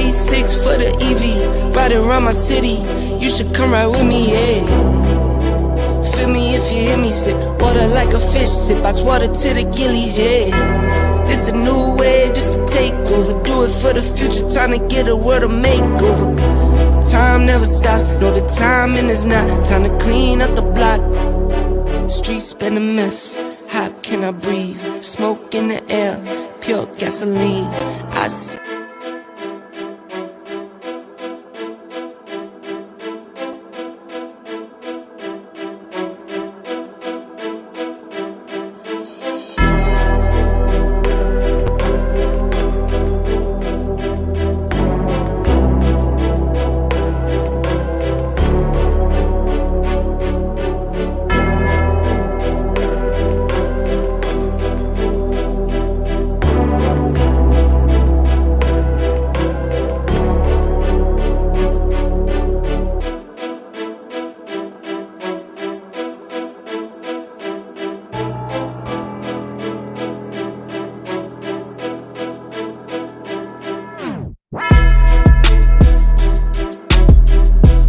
V6 for the EV, riding around my city. You should come ride with me, yeah. Feel me if you hear me sip water like a fish, sip box water to the gillies, yeah. This a new wave, this a takeover. Do it for the future, time to get a world of makeover. Time never stops, no the timing is not. Time to clean up the block. Streets been a mess, how can I breathe? Smoke in the air, pure gasoline. I see.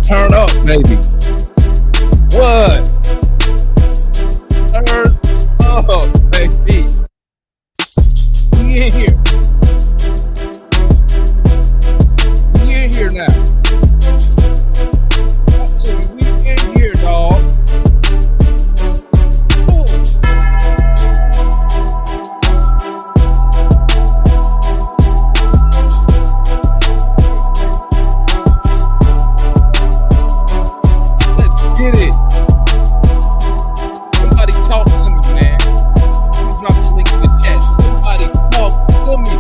Turn up, baby. What? Turn up, baby. We in here. We in here now. We in here, dog. Get it. Somebody talk to me, man. Let me drop the link in the chat. Somebody talk to me.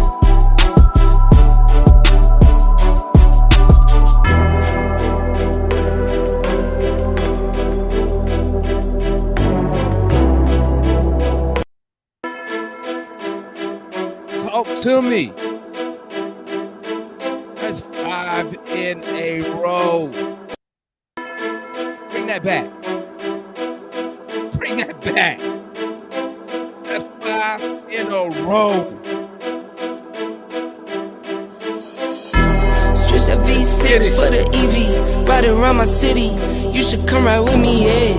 Talk to me. That's 5 in a row. Bring that back. Bring that back. That's 5 in a row. Switch that V6 for the EV, riding around my city. You should come ride with me, yeah.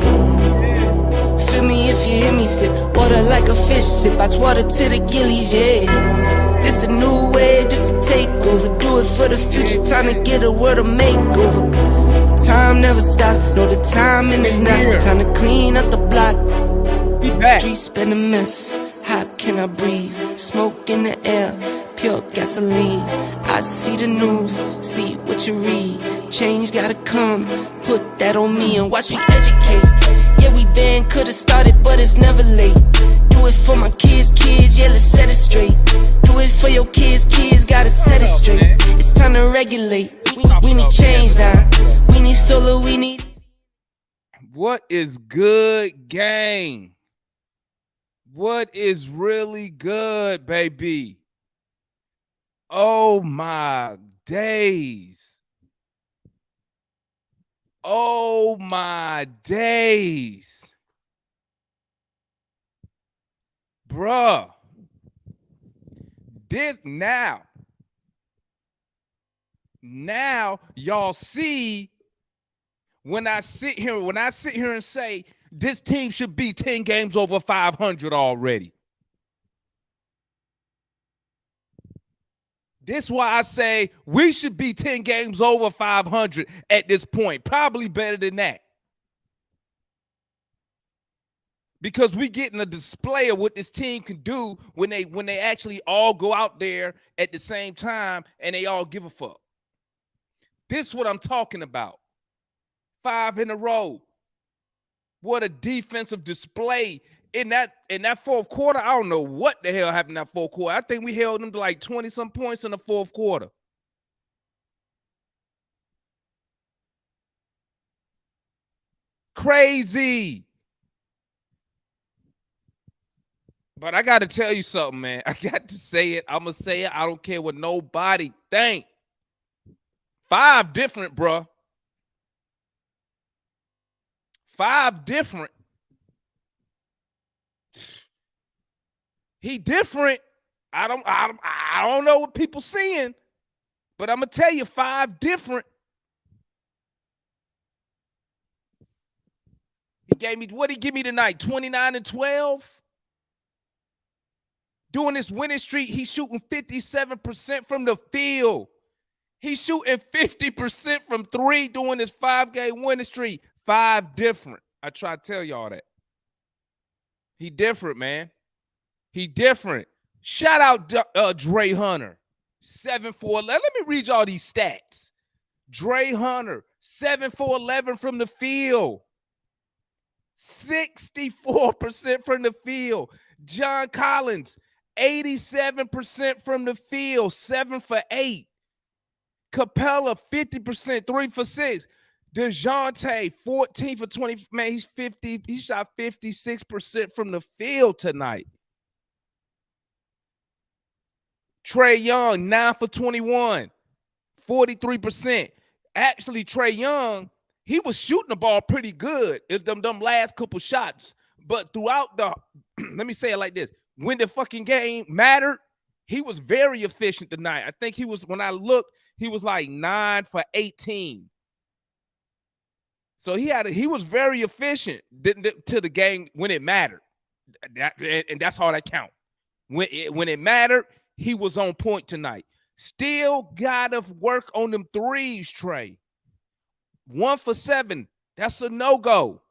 Feel me if you hear me sip water like a fish, sip box water to the gillies, yeah. This a new wave, this a takeover. Do it for the future, time to get a world of makeover. Time never stops, no the timing is not. Time to clean up the block. Streets been a mess, how can I breathe? Smoke in the air, pure gasoline. I see the news, see what you read. Change gotta come, put that on me and watch me educate. Yeah, we been could've started, but it's never late. Do it for my kids, yeah, let's set it straight. Do it for your kids, gotta set it straight. It's time to regulate, we need change now. We need solar, we need. What is good, gang? What is really good, baby? Oh my days. Oh my days. Bruh. This now y'all see when I sit here and say this team should be 10 games over 500 already. This is why I say we should be 10 games over 500 at this point. Probably better than that. Because we getting a display of what this team can do when they actually all go out there at the same time and they all give a fuck. This is what I'm talking about. 5 in a row. What a defensive display in that fourth quarter. I don't know what the hell happened in that fourth quarter. I think we held them to like 20-some points in the fourth quarter. Crazy. But I got to tell you something, man. I got to say it. I'm going to say it. I don't care what nobody think. 5 different, bruh. 5 different. He different. I don't know what people seeing, But I'm gonna tell you 5 different. He gave me what he give me tonight? 29 and 12. Doing this winning streak, he's shooting 57% from the field. He's shooting 50% from 3 doing this 5-game winning streak. 5 different. I try to tell y'all that. He different, man. He different. Shout out Dre Hunter. 7 for 11. Let me read y'all these stats. Dre Hunter, 7 for 11 from the field. 64% from the field. John Collins, 87% from the field, 7 for 8. Capella, 50%, 3 for 6. DeJounte, 14 for 20. Man, he's 50. He shot 56% from the field tonight. Trae Young, 9 for 21, 43%. Actually, Trae Young, he was shooting the ball pretty good. It's them last couple shots. But throughout the, let me say it like this. When the fucking game mattered, he was very efficient tonight. I think he was, when I looked, he was like 9 for 18. So he was very efficient to the game when it mattered. And that's all that count. When it mattered, he was on point tonight. Still gotta work on them threes, Trey. 1 for 7. That's a no-go.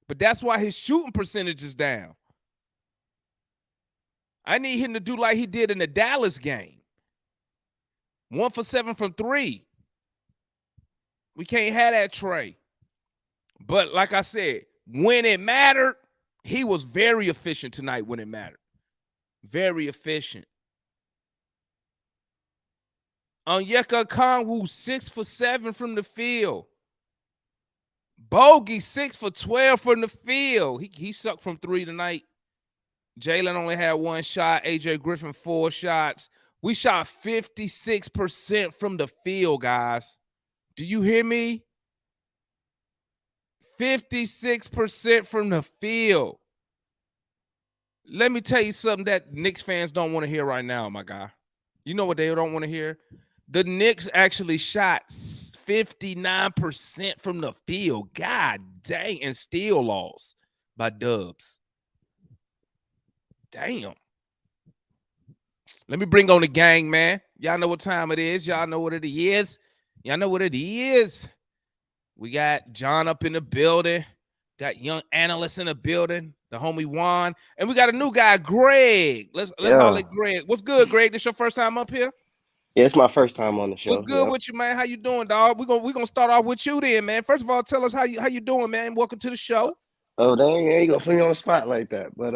But that's why his shooting percentage is down. I need him to do like he did in the Dallas game. 1 for 7 from 3. We can't have that, Trey. But like I said, when it mattered, he was very efficient tonight when it mattered. Very efficient. Onyeka Okongwu, 6 for 7 from the field. Bogey, 6 for 12 from the field. He sucked from 3 tonight. Jalen only had 1 shot. AJ Griffin, 4 shots. We shot 56% from the field, guys. Do you hear me? 56% from the field. Let me tell you something that Knicks fans don't want to hear right now, my guy. You know what they don't want to hear? The Knicks actually shot 59% from the field. God dang, and still lost by Dubs. Damn. Let me bring on the gang, man. Y'all know what time it is. Y'all know what it is. Y'all know what it is. We got John up in the building. Got young analysts in the building. The homie Juan. And we got a new guy, Greg. Let's holler at Greg. What's good, Greg? This your first time up here? Yeah, it's my first time on the show. What's good with you, man? How you doing, dog? We're gonna start off with you then, man. First of all, tell us how you doing, man. Welcome to the show. Oh, dang, you ain't gonna put me on the spot like that. But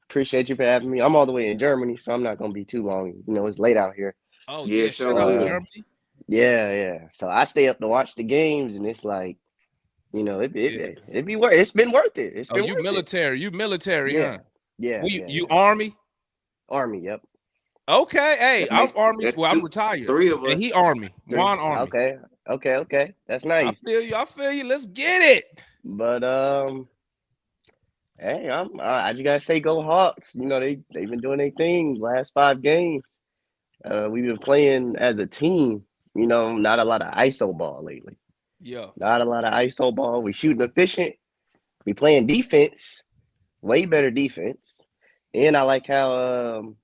appreciate you for having me. I'm all the way in Germany, so I'm not gonna be too long. You know, it's late out here. Oh yeah, shout out to Germany. Yeah. So I stay up to watch the games, and it's like, you know, it'd be worth. It's been worth it. It's been you military. You military, yeah. huh? Yeah. You Army? Army, yep. Okay, hey, I'm Army. Well, I'm retired. 3 of us. And he Army. Juan Army. Okay. That's nice. I feel you. Let's get it. But hey, I just gotta say, go Hawks. You know, they've been doing their thing last 5 games. We've been playing as a team. You know, not a lot of ISO ball lately. Yeah. Not a lot of ISO ball. We shooting efficient. We playing defense, way better defense. And I like how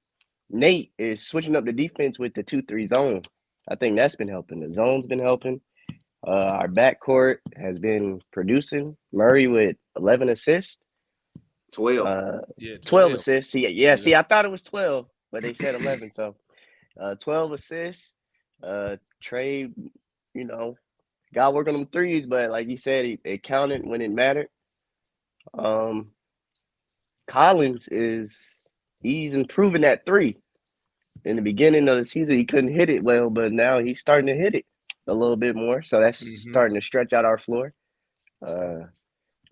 Nate is switching up the defense with the 2-3 zone. I think that's been helping. The zone's been helping. Our backcourt has been producing. Murray with 11 assists. 12. 12 assists. See, I thought it was 12, but they said 11. So 12 assists. Trey, you know, got working on them threes, but like you said, it counted when it mattered. Collins he's improving that 3. In the beginning of the season, he couldn't hit it well, but now he's starting to hit it a little bit more. So that's starting to stretch out our floor.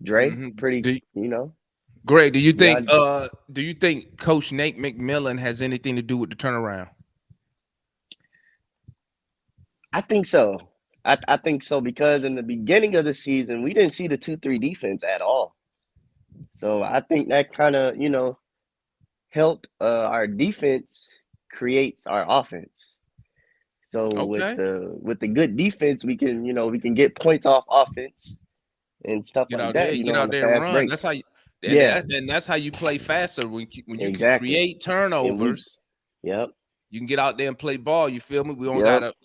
Dre, pretty, you know. Greg, do you think Coach Nate McMillan has anything to do with the turnaround? I think so. I think so, because in the beginning of the season, we didn't see the 2-3 defense at all. So I think that kind of, you know, helped our defense creates our offense. So Okay. with the good defense, we can get points off offense and stuff Get like out there, that. get On out the there and fast run. That's breaks. how you Yeah, and that's how you play faster when you can exactly. create turnovers. Yep. You can get out there and play ball. You feel me? We don't Yep.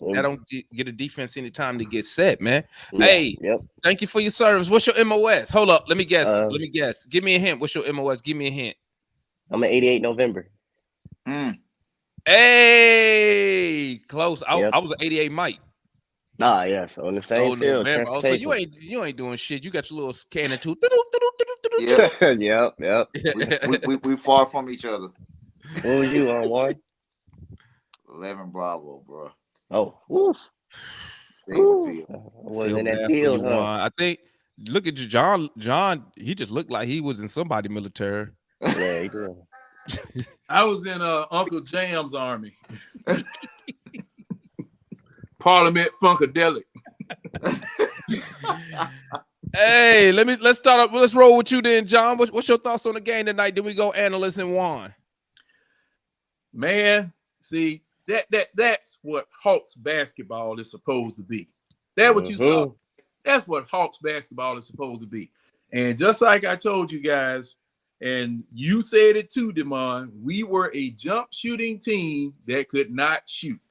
get a defense anytime to get set, man. Yeah, Hey, yep. thank you for your service. What's your MOS? Hold up, let me guess. Give me a hint. What's your MOS? Give me a hint. I'm an 88 November. Hey, close. Yep. I was an 88 Mike. Ah, yeah. So in the same field, November. Oh, so you ain't doing shit. You got your little cannon too. Yeah. Yep. We far from each other. What was you on, Warren? 11 Bravo, bro. Oh, woof. Was in that field, huh? I think. Look at you, John. He just looked like he was in somebody military. Yeah, he did. I was in Uncle Jam's army. Parliament Funkadelic. Hey, let's start up. Let's roll with you then, John. What's your thoughts on the game tonight? Then we go analyst and Juan. Man, see that's what Hawks basketball is supposed to be. That's what you saw. That's what Hawks basketball is supposed to be. And just like I told you guys, and you said it too, Demond, we were a jump shooting team that could not shoot.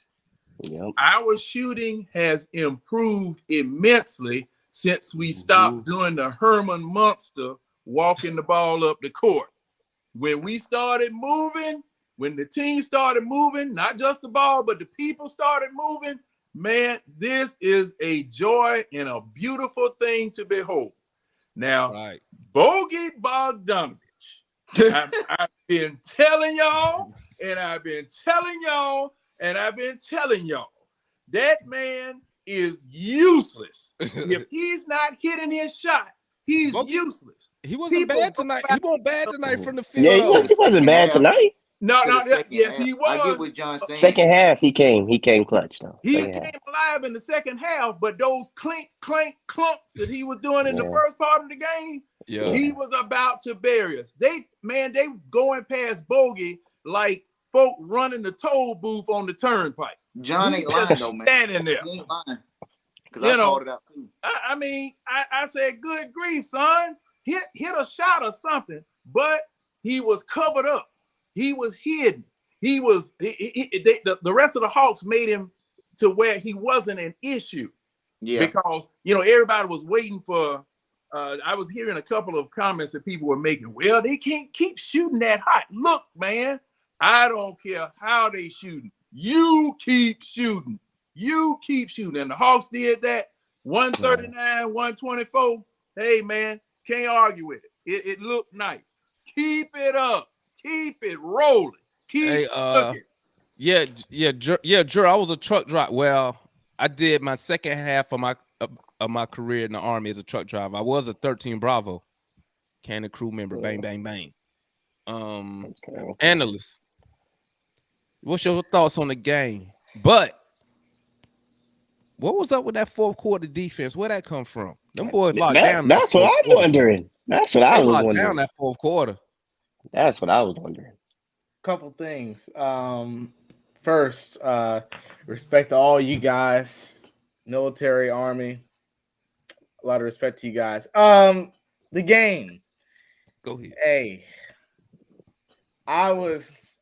Yep. Our shooting has improved immensely since we stopped doing the Herman Monster walking the ball up the court. When we started moving, when the team started moving, not just the ball, but the people started moving, man, this is a joy and a beautiful thing to behold. Now, Bogey Bogdanovich, I've been telling y'all, and I've been telling y'all, and I've been telling y'all, that man is useless. If he's not hitting his shot, he's useless. He wasn't bad tonight. He wasn't bad tonight from the field. Yeah, he wasn't bad tonight. No, yes, he was. I get what John's saying. Second half, he came clutch though. He came alive in the second half, but those clink, clank, clumps that he was doing in the first part of the game, he was about to bury us. They going past Bogey like folk running the toll booth on the turnpike. John ain't lying though, man. Standing there. He ain't lying. Because I called it out too. I mean, I said, good grief, son. Hit a shot or something, but he was covered up. He was hidden. He was the rest of the Hawks made him to where he wasn't an issue. Yeah. Because everybody was waiting for I was hearing a couple of comments that people were making. Well, they can't keep shooting that hot. Look, man, I don't care how they shooting. You keep shooting. You keep shooting. And the Hawks did that. 139, 124. Hey, man, can't argue with it. It looked nice. Keep it up. Keep it rolling. Keep cooking. Drew, I was a truck driver. Well, I did my second half of my career in the Army as a truck driver. I was a 13 Bravo cannon crew member. Bang, bang, bang. Analyst. What's your thoughts on the game? But what was up with that fourth quarter defense? Where'd that come from? Them boys locked down. That's what I'm wondering. That's what I was wondering. Down that fourth quarter. That's what I was wondering. Couple things. First, respect to all you guys, military, Army. A lot of respect to you guys. The game. Go ahead. Hey, I was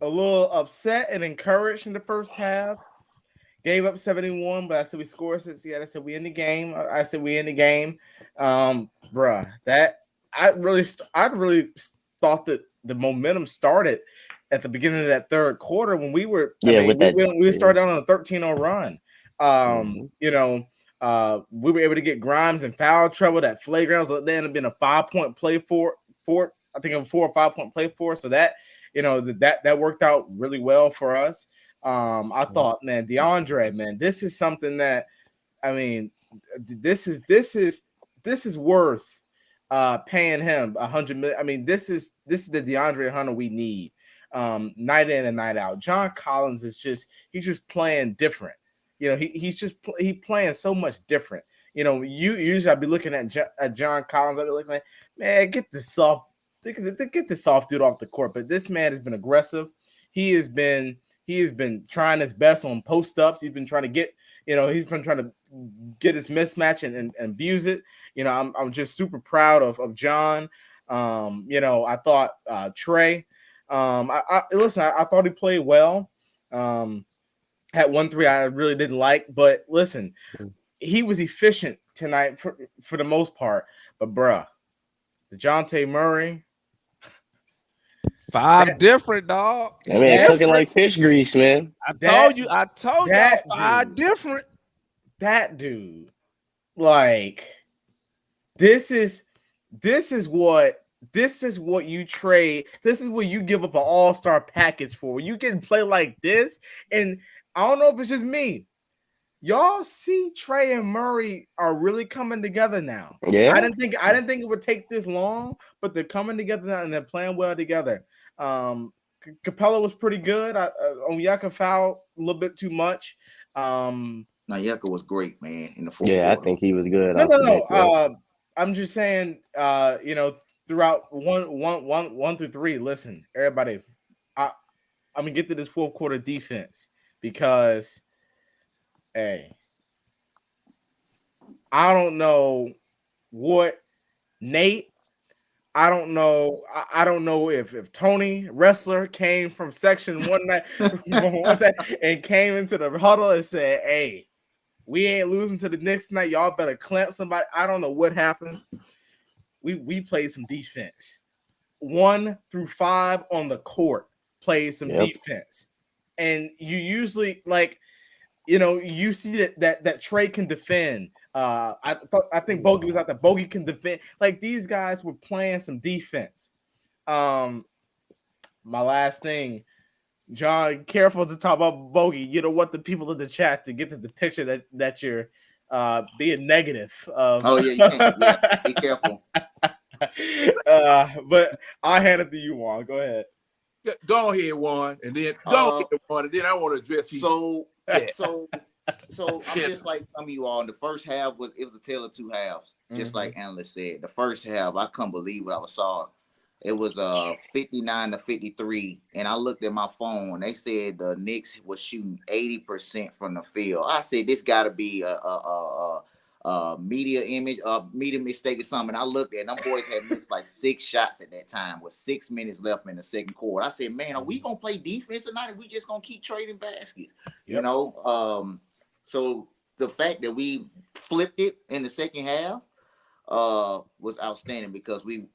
a little upset and encouraged in the first half. Gave up 71, but I said we scored 60. I said we in the game. Bruh, that I really thought that the momentum started at the beginning of that third quarter when we were. We started on a 13-0 run. We were able to get Grimes in foul trouble. That flagrant was ended up being a 5-point play for I think a 4 or 5 point play for us. So that that worked out really well for us. I thought, man, DeAndre, man, this is something that, I mean, this is worth paying him $100 million. I mean, this is the DeAndre Hunter we need, night in and night out. John Collins he's just playing different. He's playing so much different. Usually I'd be looking at John Collins. I'd be looking like, man, get this soft dude off the court. But this man has been aggressive. He's been He has been trying his best on post ups. He's been trying to get, he's been trying to get his mismatch and abuse it. I'm just super proud of John. I thought Trey. I thought he played well. Had 1-3 I really didn't like, but listen, he was efficient tonight for the most part. But bruh, DeJounte Murray. 5 different, dog. I mean, it's cooking like fish grease, man. I told you, y'all 5 different. That dude, like, this is what you trade. This is what you give up an all-star package for. You can play like this, and I don't know if it's just me. Y'all see Trey and Murray are really coming together now. Yeah. I didn't think it would take this long, but they're coming together now and they're playing well together. Capella was pretty good. Onyeka fouled a little bit too much. Onyeka was great, man, in the fourth quarter. I think he was good. No. I'm just saying, throughout one through 3, listen, everybody, I'm gonna get to this fourth quarter defense because, hey, I don't know what Nate. I don't know if Tony Wrestler came from section one night and came into the huddle and said, "Hey, we ain't losing to the Knicks tonight. Y'all better clamp somebody." I don't know what happened. We played some defense. 1 through 5 on the court played some defense, and you usually you see that Trey can defend. I think Bogey was out there. Bogey can defend. Like, these guys were playing some defense. My last thing, John, careful to talk about Bogey. You don't want the people in the chat to get to the picture that you're being negative of. Oh yeah, you can't. Yeah, be careful. But I'll hand it to you, Juan. Go ahead. Go ahead, Juan, and then I want to address you. So I'm just like some of you all. The first half was a tale of 2 halves, just like analysts said. The first half, I couldn't believe what I saw. It was 59-53, and I looked at my phone. They said the Knicks was shooting 80% from the field. I said this got to be a media mistake or something. I looked at them boys had missed like 6 shots at that time with 6 minutes left in the second quarter. I said, man, are we gonna play defense tonight? Or we just gonna keep trading baskets? Yep. So the fact that we flipped it in the second half was outstanding because we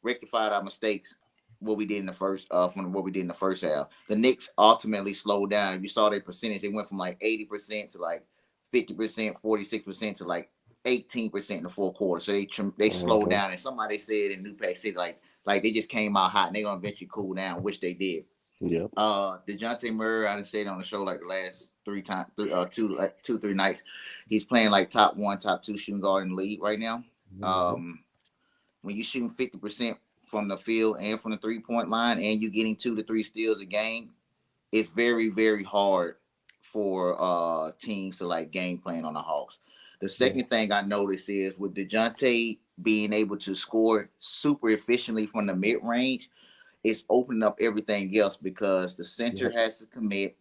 rectified our mistakes what we did in the first from what we did in the first half. The Knicks ultimately slowed down. If you saw their percentage, they went from like 80% to like 50%, 46% to like 18% in the fourth quarter. So they slowed down. And somebody said in New Pack City, like they just came out hot and they're gonna eventually cool down, which they did. Yeah. DeJounte Murray, I didn't say it on the show like the last 3 nights. He's playing like top 1, top 2 shooting guard in the league right now. When you're shooting 50% from the field and from the 3-point line, and you're getting 2 to 3 steals a game, it's very, very hard for teams to like game plan on the Hawks. The second thing I noticed is with DeJounte being able to score super efficiently from the mid range, it's opening up everything else because the center has to commit,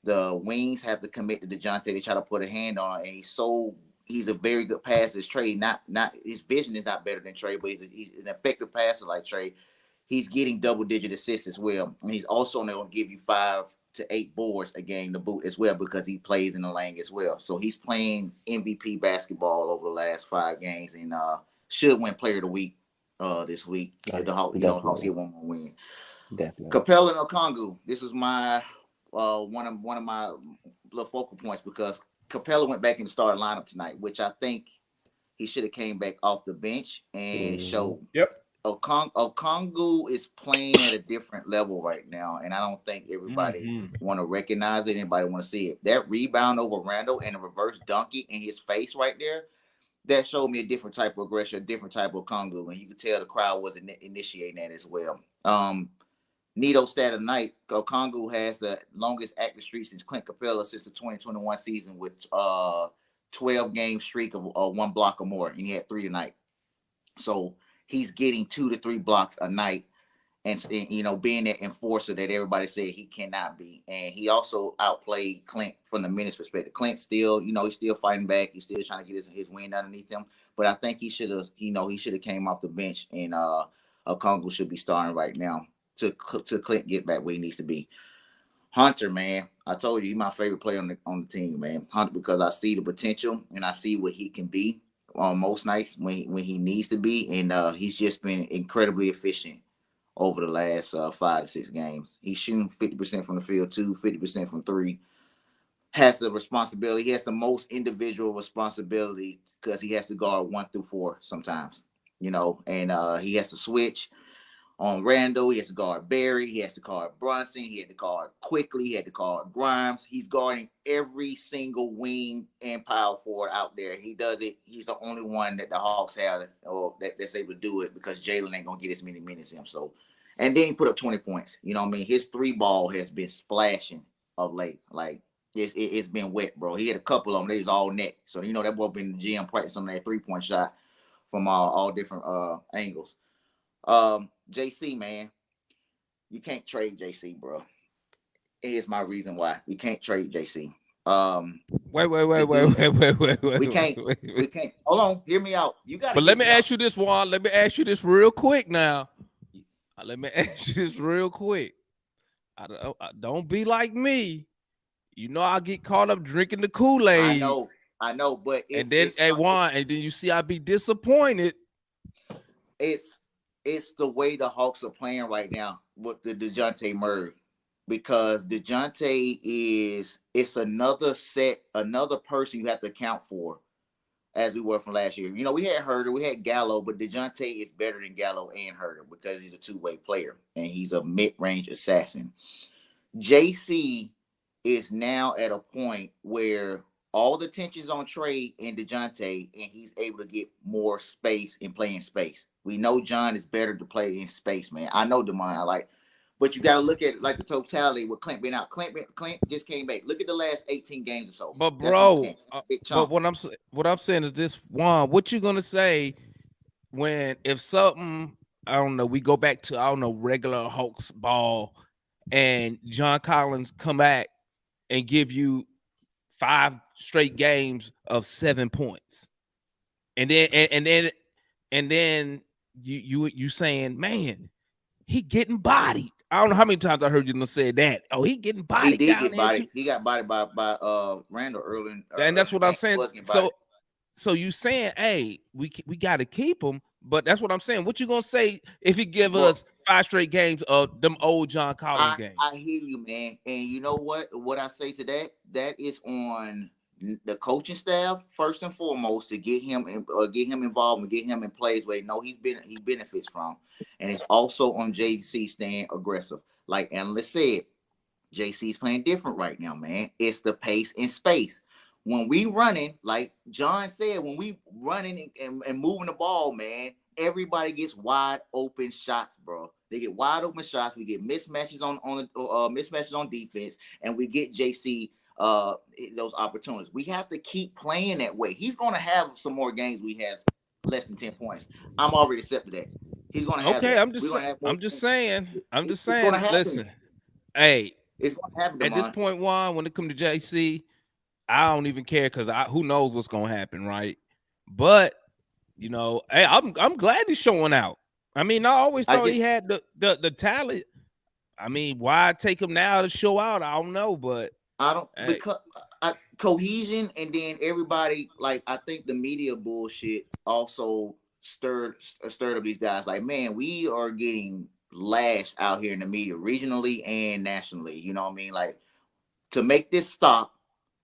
the wings have to commit to DeJounte. They try to put a hand on, and he's a very good passer. Trey, not his vision is not better than Trey, but he's an effective passer like Trey. He's getting double-digit assists as well, and he's also going to give you 5 to 8 boards a game to boot as well because he plays in the lane as well. So he's playing MVP basketball over the last 5 games and should win Player of the Week this week. The Hawks get one more win. Definitely. Capella and Okongwu. This was my one of my little focal points because Capella went back in the starting lineup tonight, which I think he should have came back off the bench and showed. Yep. Okongwu is playing at a different level right now, and I don't think everybody want to recognize it. Anybody want to see it? That rebound over Randall and a reverse donkey in his face right there, that showed me a different type of aggression, a different type of Okongwu, and you could tell the crowd was initiating that as well. Neato stat of the night, Okongwu has the longest active streak since Clint Capella since the 2021 season with 12-game streak of 1 block or more, and he had 3 tonight. So he's getting 2 to 3 blocks a night, and you know, being that enforcer that everybody said he cannot be. And he also outplayed Clint from the minutes perspective. Clint still, you know, he's still fighting back. He's still trying to get his win underneath him. But I think he should have, you know, he should have came off the bench, and Okongwu should be starting right now to Clint get back where he needs to be. Hunter, man, I told you he's my favorite player on the team, man. Hunter, because I see the potential and I see what he can be on most nights when he needs to be, and he's just been incredibly efficient over the last 5 to 6 games. He's shooting 50% from the field, 50% from 3. Has the responsibility. He has the most individual responsibility because he has to guard 1 through 4 sometimes, you know, and he has to switch on Randall. He has to guard Barry. He has to guard Brunson. He had to guard Quickly. He had to guard Grimes. He's guarding every single wing and power forward out there. He does it. He's the only one that the Hawks have or that's able to do it because Jalen ain't going to get as many minutes as him. So, and then he put up 20 points. You know what I mean? His 3 ball has been splashing of late. Like, it's been wet, bro. He had a couple of them. They was all net. So, you know, that boy been in the gym practicing on that 3-point shot from all different angles. JC, man, you can't trade JC, bro. Here's my reason why we can't trade JC. Wait. We can't. Hold on, hear me out. You got. But let me ask you this, Juan. Let me ask you this real quick now. Let me ask you this real quick. Don't be like me. You know I get caught up drinking the Kool-Aid. I know, but and then Juan, and then you see I be disappointed. It's the way the Hawks are playing right now with the DeJounte Murray, because DeJounte it's another person you have to account for, as we were from last year. You know, we had Herter, we had Gallo, but DeJounte is better than Gallo and Herter because he's a two-way player and he's a mid-range assassin. JC is now at a point where all the tension's on Trey and DeJounte, and he's able to get more space and play in space. We know John is better to play in space, man. I know DeMond, but you got to look at like the totality with Clint being out. Clint just came back. Look at the last 18 games or so. But bro, but what I'm saying is this, Juan, what you gonna say if something, I don't know, we go back to regular Hawks ball, and John Collins come back and give you 5 straight games of 7 points, and then you saying, man, he getting bodied. I don't know how many times I heard you say that. Oh, he getting bodied. He did get bodied. He got bodied by Randall early. And that's what I'm saying. So you saying, hey, we got to keep him, but that's what I'm saying. What you gonna say if he give us 5 straight games of them old John Collins games? I hear you, man. And you know what I say to that is on the coaching staff first and foremost to get him involved and get him in plays where he benefits from, and it's also on JC staying aggressive. Like analysts said, JC's playing different right now, man. It's the pace and space. When we running, like John said, when we running and moving the ball, man, everybody gets wide open shots, bro. They get wide open shots. We get mismatches on defense, and we get JC those opportunities. We have to keep playing that way. He's going to have some more games we have less than 10 points. I'm already accepted that. He's going to have. Okay, I'm just saying. Listen, hey, it's going to happen. At this point, Juan, when it comes to JC, I don't even care because who knows what's going to happen, right? But you know, hey, I'm glad he's showing out. I mean, I always thought he had the talent. I mean, why take him now to show out? I don't know, but I don't because cohesion, and then everybody, like, I think the media bullshit also stirred up these guys. Like, man, we are getting lashed out here in the media, regionally and nationally. You know what I mean? Like, to make this stop,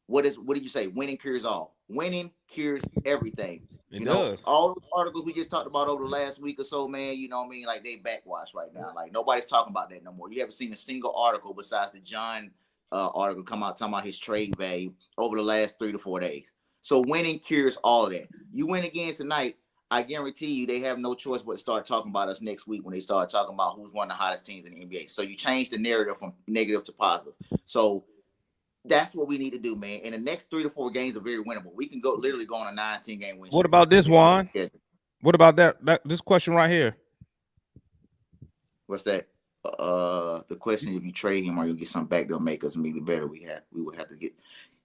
what did you say? Winning cures all. Winning cures everything. It does. All those articles we just talked about over the last week or so, man, you know what I mean? Like, they backwash right now. Like, nobody's talking about that no more. You haven't seen a single article besides the John article come out talking about his trade value over the last 3 to 4 days. So winning cures all of that. You win again tonight, I guarantee you they have no choice but to start talking about us next week when they start talking about who's one of the hottest teams in the NBA. So you change the narrative from negative to positive. So that's what we need to do, man. And the next 3 to 4 games are very winnable. We can literally go on a 9-10 game win. What about this, Juan? What about that? This question right here. What's that? The question: if you trade him, or you get something back that'll make us immediately better, we would have to get.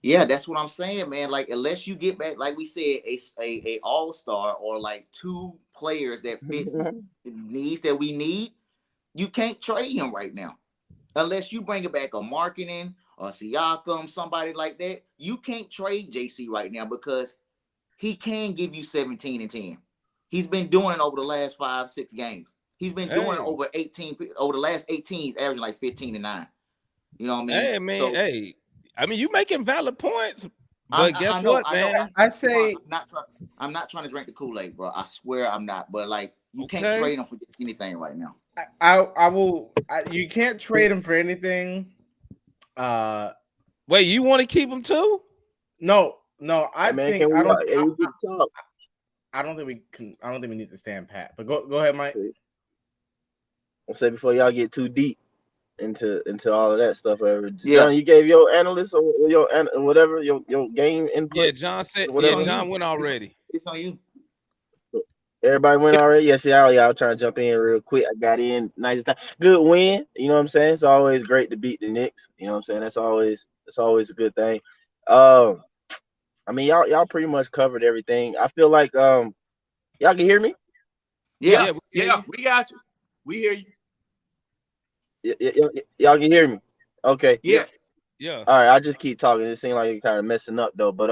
Yeah, that's what I'm saying, man. Like, unless you get back, like we said, a all-star or like 2 players that fits the needs that we need, you can't trade him right now. Unless you bring it back a marketing or Siakam, somebody like that, you can't trade JC right now because he can give you 17 and 10. He's been doing it over the last 5-6 games. He's been doing it over 18, over the last 18, he's averaging like 15 and 9. You know what I mean? Hey, man, so, I mean, you making valid points, but guess what, man? I say I'm not trying to drink the Kool-Aid, bro. I swear I'm not. But like, you can't trade him for anything right now. I will. You can't trade him for anything. Wait, you want to keep him too? No. I think I don't think we can. I don't think we need to stand pat. But go ahead, Mike. I'll say before y'all get too deep into all of that stuff. Yeah. John, you gave your analyst or your whatever your game input. Yeah, John said. Yeah, John went already. It's on you. Everybody went already. Yes, y'all trying to jump in real quick. I got in nice time. Good win. You know what I'm saying? It's always great to beat the Knicks. You know what I'm saying? That's always a good thing. I mean, y'all pretty much covered everything. I feel like y'all can hear me? Yeah, we got you. We hear you. Y'all can hear me. Okay. Yeah. All right, I just keep talking. It seems like you're kind of messing up though. But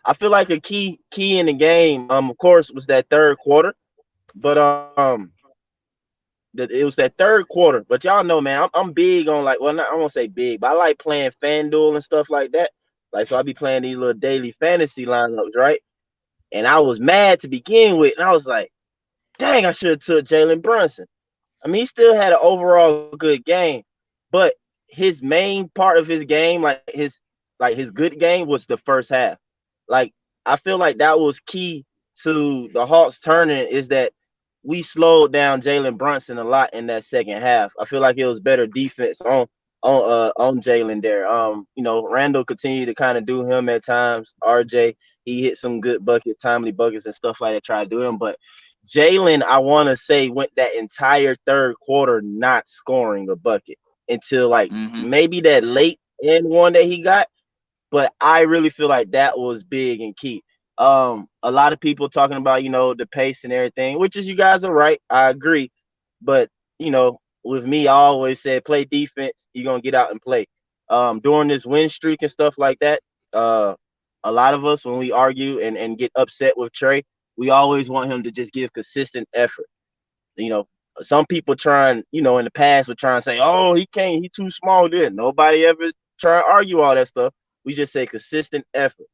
I feel like a key in the game, of course, was that third quarter. But it was that third quarter. But y'all know, man, I'm big on I won't say big, but I like playing FanDuel and stuff like that. Like, so I be playing these little daily fantasy lineups, right? And I was mad to begin with, and I was like, dang, I should have took Jalen Brunson. I mean, he still had an overall good game, but his main part of his game, his good game, was the first half. Like, I feel like that was key to the Hawks turning, is that we slowed down Jalen Brunson a lot in that second half. I feel like it was better defense on Jalen there. Randall continued to kind of do him at times. RJ, he hit some good timely buckets and stuff like that, try to do him, but Jalen, I want to say, went that entire third quarter not scoring a bucket until maybe that late end one that he got. But I really feel like that was big and key. A lot of people talking about, the pace and everything, which is, you guys are right. I agree. But, with me, I always said, play defense. You're going to get out and play. During this win streak and stuff like that, a lot of us, when we argue and get upset with Trey, we always want him to just give consistent effort. Some people trying, in the past would try and say, oh, he can't, he too small there. Nobody ever try to argue all that stuff. We just say consistent effort.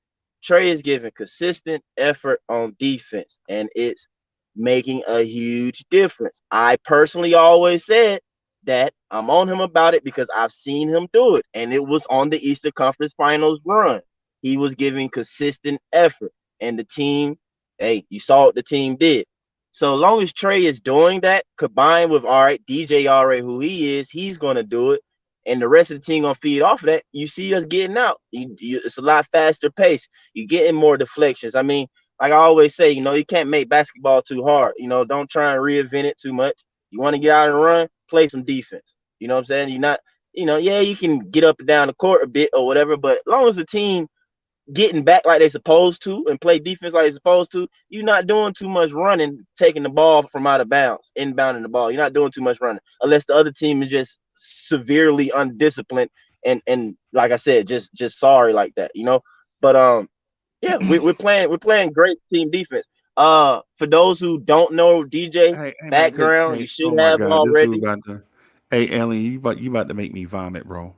Trey is giving consistent effort on defense, and it's making a huge difference. I personally always said that I'm on him about it because I've seen him do it, and it was on the Eastern Conference Finals run. He was giving consistent effort, and the team, hey, you saw what the team did. So long as Trey is doing that, combined with, all right, DJ already who he is, he's going to do it, and the rest of the team going to feed off of that, you see us getting out. It's a lot faster pace. You're getting more deflections. I mean, like I always say, you can't make basketball too hard. Don't try and reinvent it too much. You want to get out and run, play some defense. You know what I'm saying? You're not, you can get up and down the court a bit or whatever, but as long as the team getting back like they're supposed to and play defense like they're supposed to, you're not doing too much running, taking the ball from out of bounds, inbounding the ball. You're not doing too much running unless the other team is just severely undisciplined and like I said, just sorry like that, But yeah, we're playing great team defense. For those who don't know DJ background, you should have already. Hey, Alien, you about to make me vomit, bro.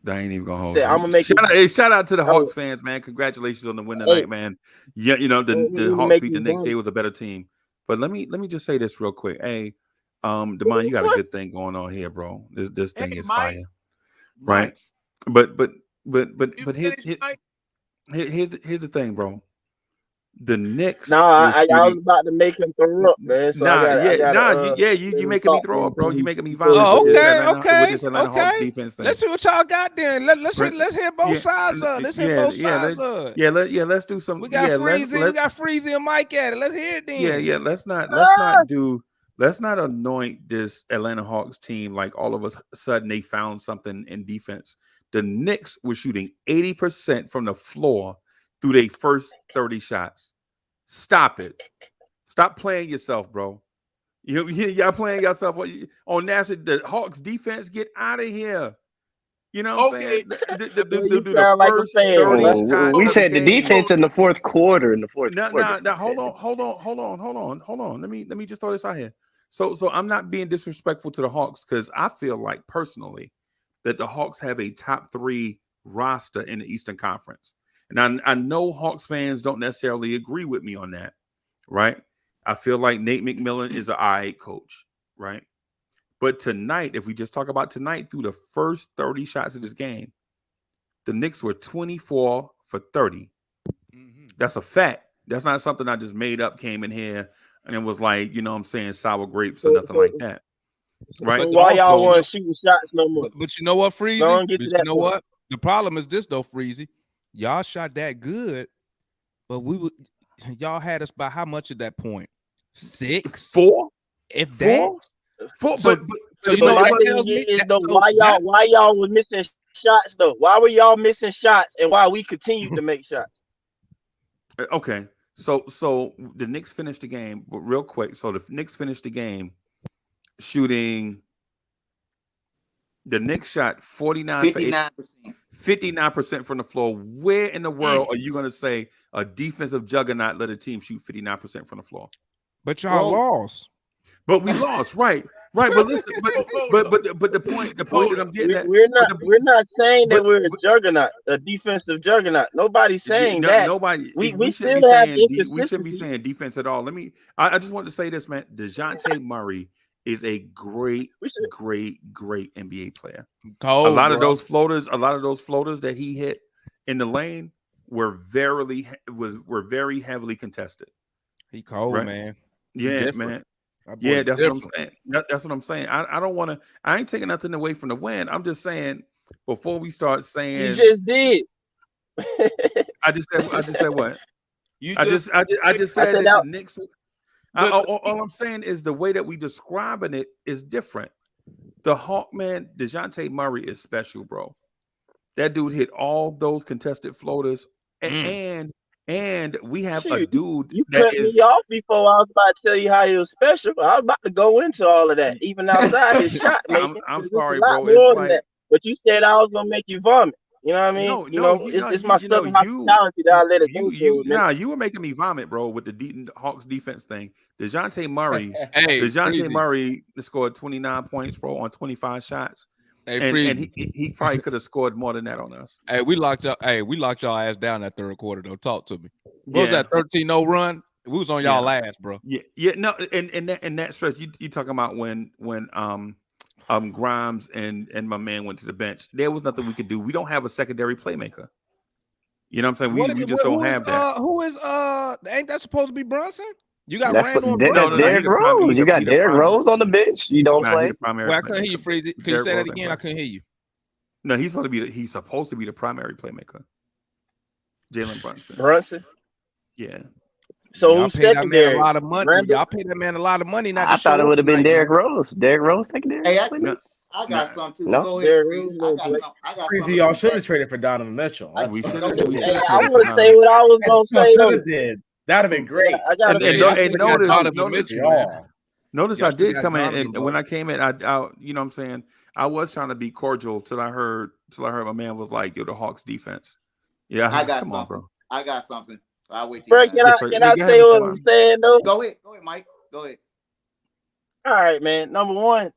I ain't even gonna hold I'm you. gonna Shout out to the Hawks fans, man. Congratulations on the win tonight, man. Yeah, the Hawks beat the Knicks. They was a better team. But let me just say this real quick. Hey, Demond, you got a good thing going on here, bro. This thing is fire, right? But here's the thing, bro. The Knicks. I was about to make him throw up, man. So you making me throw up, bro. You making me vomit. Okay. With this Atlanta Hawks defense thing. Let's see what y'all got then. Let's hear both sides of it. Let's hear both sides of it. Let's do some. We got Freezy and Mike at it. Let's hear it then. Let's not let's not anoint this Atlanta Hawks team like all of a sudden they found something in defense. The Knicks were shooting 80% from the floor through their first 30 shots. Stop it. Stop playing yourself, bro. Y'all playing yourself on national. The Hawks defense, get out of here. You know what I'm saying? The first 30 shots. We said the defense in the fourth quarter. Now, hold on. Let me just throw this out here. So I'm not being disrespectful to the Hawks because I feel like personally that the Hawks have a top 3 roster in the Eastern Conference. And I know Hawks fans don't necessarily agree with me on that, right? I feel like Nate McMillan is an all-right coach, right? But tonight, if we just talk about tonight, through the first 30 shots of this game, the Knicks were 24 for 30. Mm-hmm. That's a fact. That's not something I just made up, came in here, and it was like, you know what I'm saying, sour grapes or nothing like that. Right? But why y'all want shooting shots no more? But you know what, Freezy? But you know what? The problem is this, though, Freezy. Y'all shot that good, but y'all had us by how much at that point? 6? 4? If that? 4, so you know what that tells me? Why y'all was missing shots though? Why were y'all missing shots and why we continued to make shots? Okay, so the Knicks finished the game, but real quick. So the Knicks finished the game shooting. The Knicks shot 59% from the floor. Where in the world are you going to say a defensive juggernaut let a team shoot 59% from the floor? But y'all lost. But we lost, right? But listen, but the point that I'm getting at, we're not saying that we're a juggernaut, a defensive juggernaut. Nobody's saying that. Nobody. We shouldn't be saying defense at all. I just want to say this, man. DeJounte Murray is a great NBA player. A lot of those floaters that he hit in the lane were very heavily contested. He cold, right? Man. Yeah, man. Yeah, that's what I'm saying. That's what I'm saying. I don't want to. I ain't taking nothing away from the win. I'm just saying before we start saying. You just did. I just said what? I just said that the Knicks. All I'm saying is the way that we describing it is different. The Hawkman, DeJounte Murray is special, bro. That dude hit all those contested floaters, and we have a dude you cut me off before I was about to tell you how he was special. I was about to go into all of that, even outside his shot making. I'm sorry, bro. It's like, but you said I was gonna make you vomit. You know what I mean? It's my southern hospitality that I let it go. You were making me vomit, bro, with the Hawks defense thing. DeJounte Murray, Murray scored 29 points, bro, on 25 shots. Hey, and he probably could have scored more than that on us. Hey, we locked y'all ass down that third quarter though. Talk to me. What was that 13-0 run? We was on y'all last, bro. Yeah. No, and that stretch you talking about when Grimes and my man went to the bench. There was nothing we could do. We don't have a secondary playmaker. You know what I'm saying? We just don't have that. Who is ain't that supposed to be Brunson? You got Randall and Brunson. Derrick Rose. You got Derrick Rose on the bench. You don't play. Well, I couldn't hear you, Freezy. Can you say that again? I couldn't hear you. No, he's supposed to be the primary playmaker. Jalen Brunson. Brunson? Yeah. So who's secondary? A lot of money. Y'all paid that man a lot of money. I thought it would have been Derrick Rose. Derrick Rose secondary. Hey, I got something too. No. Go ahead, Freezy. I got Freezy, y'all should have traded for Donovan Mitchell. We should I have. want to say what I was going to say. Should have did. That'd have been great. Notice I did come in, and when I came in, I you know what I'm saying, I was trying to be cordial till I heard my man was like, "Yo, the Hawks defense." Yeah, I got come something. On, bro. I got something. I'll wait till bro, can I say what I'm saying though? Go ahead, Mike. Go ahead. All right, man. Number one,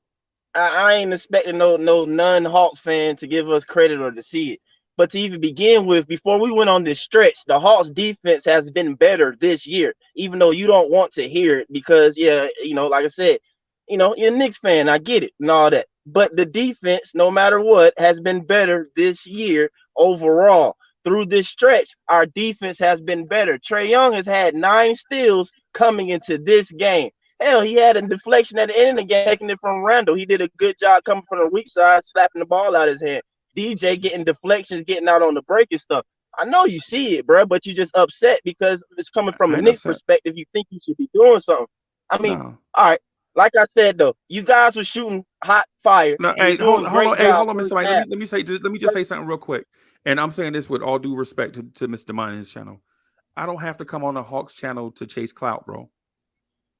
I ain't expecting no non-Hawks fan to give us credit or to see it. But to even begin with, before we went on this stretch, the Hawks defense has been better this year, even though you don't want to hear it because, like I said, you're a Knicks fan. I get it and all that. But the defense, no matter what, has been better this year overall. Through this stretch, our defense has been better. Trae Young has had 9 steals coming into this game. Hell, he had a deflection at the end of the game, taking it from Randall. He did a good job coming from the weak side, slapping the ball out of his hand. DJ getting deflections, getting out on the break and stuff. I know you see it, bro, but you're just upset because it's coming from a Knicks perspective. You think you should be doing something. I mean, all right, like I said though, you guys were shooting hot fire. No, You hey, were doing a hold on, great hey, job hold on, first Mr. Mike. half. Let me just say something real quick. And I'm saying this with all due respect to Mr. Demine and his channel. I don't have to come on the Hawks channel to chase clout, bro.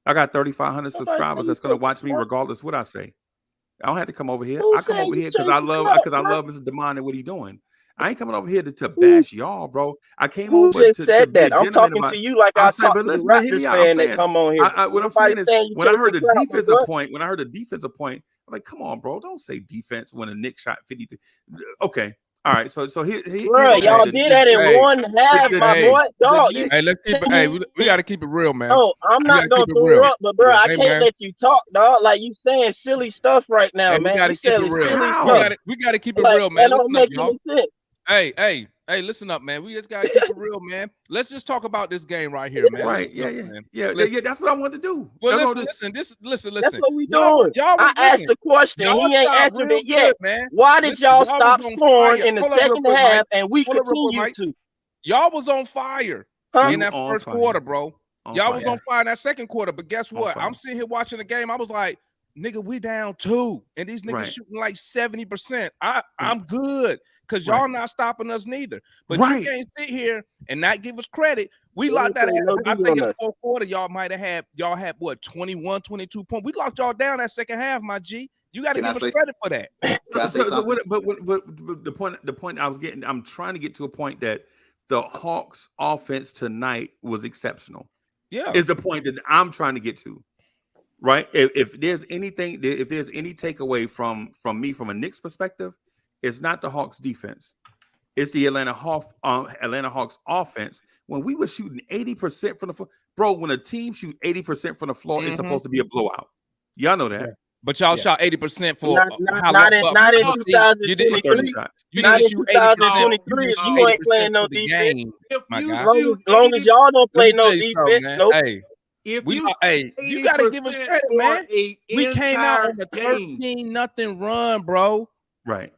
I got 3,500 subscribers that's gonna watch me regardless what I say. I don't have to come over here. Who I come said over you here because chasing clout, I bro? love Mr. Demine and what he's doing. I ain't coming over here to Who, bash y'all, bro. I came who over just to said be a that? I'm gentleman talking about. to you like I'm I saying, talk but to the listen, man, hear me Raptors out. I'm fan that saying, come on here. what I'm Nobody saying is, saying you when I heard chasing the clout, my defensive boy. point, I'm like, come on, bro, don't say defense when a Knicks shot 53. Okay, all right. So here Bro, okay. y'all Hey, did that in hey, one half, my hey, boy. The Dog, you hey, Knicks. let's keep it. Hey, we got to keep it real, man. no, I'm We got not to gonna keep it throw real. up, but bro, I Hey, can't man. let you talk, dog. Like you saying silly stuff right now, Hey, we man. got You to keep it saying real. silly How? stuff. We got to keep it Like, real, man. that don't Listen up, make y'all. any sense. Hey, listen up, man. We just gotta keep it real, man. Let's just talk about this game right here, man. Right? Listen Yeah, up, man. yeah. Listen. That's what I wanted to do. Well, That's listen. That's Listen. what we Y'all, doing. y'all I was asked listen. the question. Y'all He ain't shot answered real it yet. good, man. Why did Listen, y'all y'all stop was on scoring fire. in the Hold up real second quick, half Mike. and we Hold up real quick, continue Mike. to? Y'all was on fire Huh? in that on first fire. quarter, bro. On Y'all fire. was on fire in that second quarter. But guess On what? fire. I'm sitting here watching the game. I was like, nigga, we down 2. And these niggas Right. shooting like 70%. I'm good. Because Right. y'all not stopping us neither. But Right. you can't sit here and not give us credit. We They locked that. ain't no I D think on in the us. fourth quarter, y'all had what, 21, 22 points. We locked y'all down that second half, my G. You got to Can I give us say- credit for that. Can I say something? But the point I'm trying to get to a point that the Hawks offense tonight was exceptional. Yeah. Is the point that I'm trying to get to. Right? If there's any takeaway from me from a Knicks perspective, it's not the Hawks defense. It's the Atlanta Hawks offense. When we were shooting 80% from the floor, bro, when a team shoot 80% from the floor, it's supposed to be a blowout. Y'all know that. Yeah. But y'all shot 80% for Not in you didn't 2023. shoot. You Not didn't in shoot 80%. 2023. If you ain't playing no for the defense, game, If my you guy. long as y'all don't Let play me no tell you something, defense, man. nope. Hey, if we you you gotta give us 80% credit, for man. a We came out on entire a game. 13-0 run, bro. Right.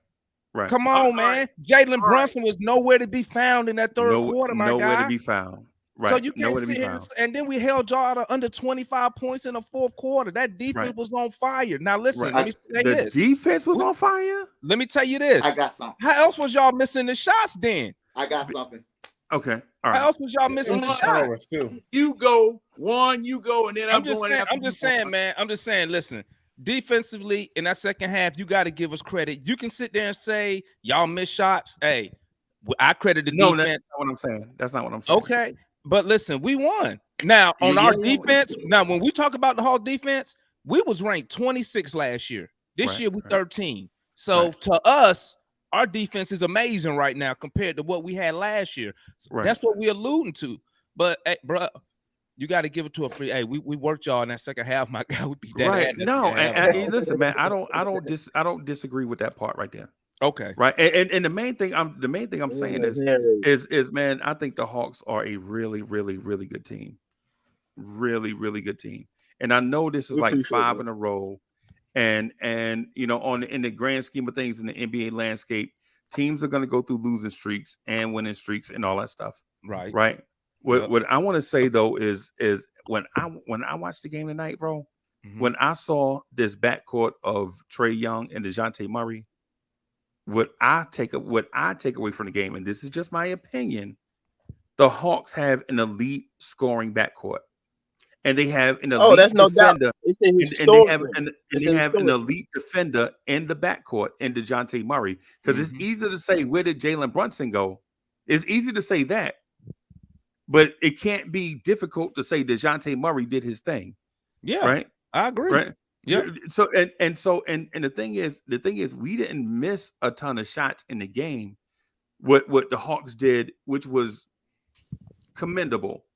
Come All on, man. right. Jalen All Brunson was nowhere to be found in that third quarter, my nowhere guy. to be found. Right. So you can't nowhere to be sit here found. and then we held y'all to under 25 points in the fourth quarter. That defense Right. was on fire. Now listen, Right. let me say The this. defense was on fire. Let me tell you this. I got something. How else was y'all missing the shots then? I got something. Okay. All How right. else was y'all missing the One, shots? Turnovers too. You go one, you go, and then I'm just going saying, after I'm just you. saying, man. I'm just saying, listen, defensively in that second half, you got to give us credit. You can sit there and say y'all missed shots. Hey, I credit the defense. That's not what I'm saying. That's not what I'm saying. Okay, but listen, we won. Now on our defense, now when we talk about the whole defense, we was ranked 26 last year. This year we 13. So to us, our defense is amazing right now compared to what we had last year. That's what we're alluding to. But hey, bro, you got to give it to a free. Hey, we worked y'all in that second half. My God, we beat that. Right. No, and listen, man, I don't disagree with that part right there. Okay. Right. And the main thing I'm saying is man, I think the Hawks are a really, really, really good team. Really, really good team. And I know this is like 5 in a row. And you know, in the grand scheme of things in the NBA landscape, teams are going to go through losing streaks and winning streaks and all that stuff. Right. Right. What I want to say though is when I watched the game tonight, bro, when I saw this backcourt of Trae Young and DeJounte Murray, what I take away from the game, and this is just my opinion, the Hawks have an elite scoring backcourt. And they have an elite defender. And they have an elite defender in the backcourt in DeJounte Murray. Because it's easy to say, where did Jalen Brunson go? It's easy to say that. But it can't be difficult to say DeJounte Murray did his thing. Yeah. Right? I agree. Right. Yeah. So the thing is we didn't miss a ton of shots in the game. What the Hawks did, which was commendable.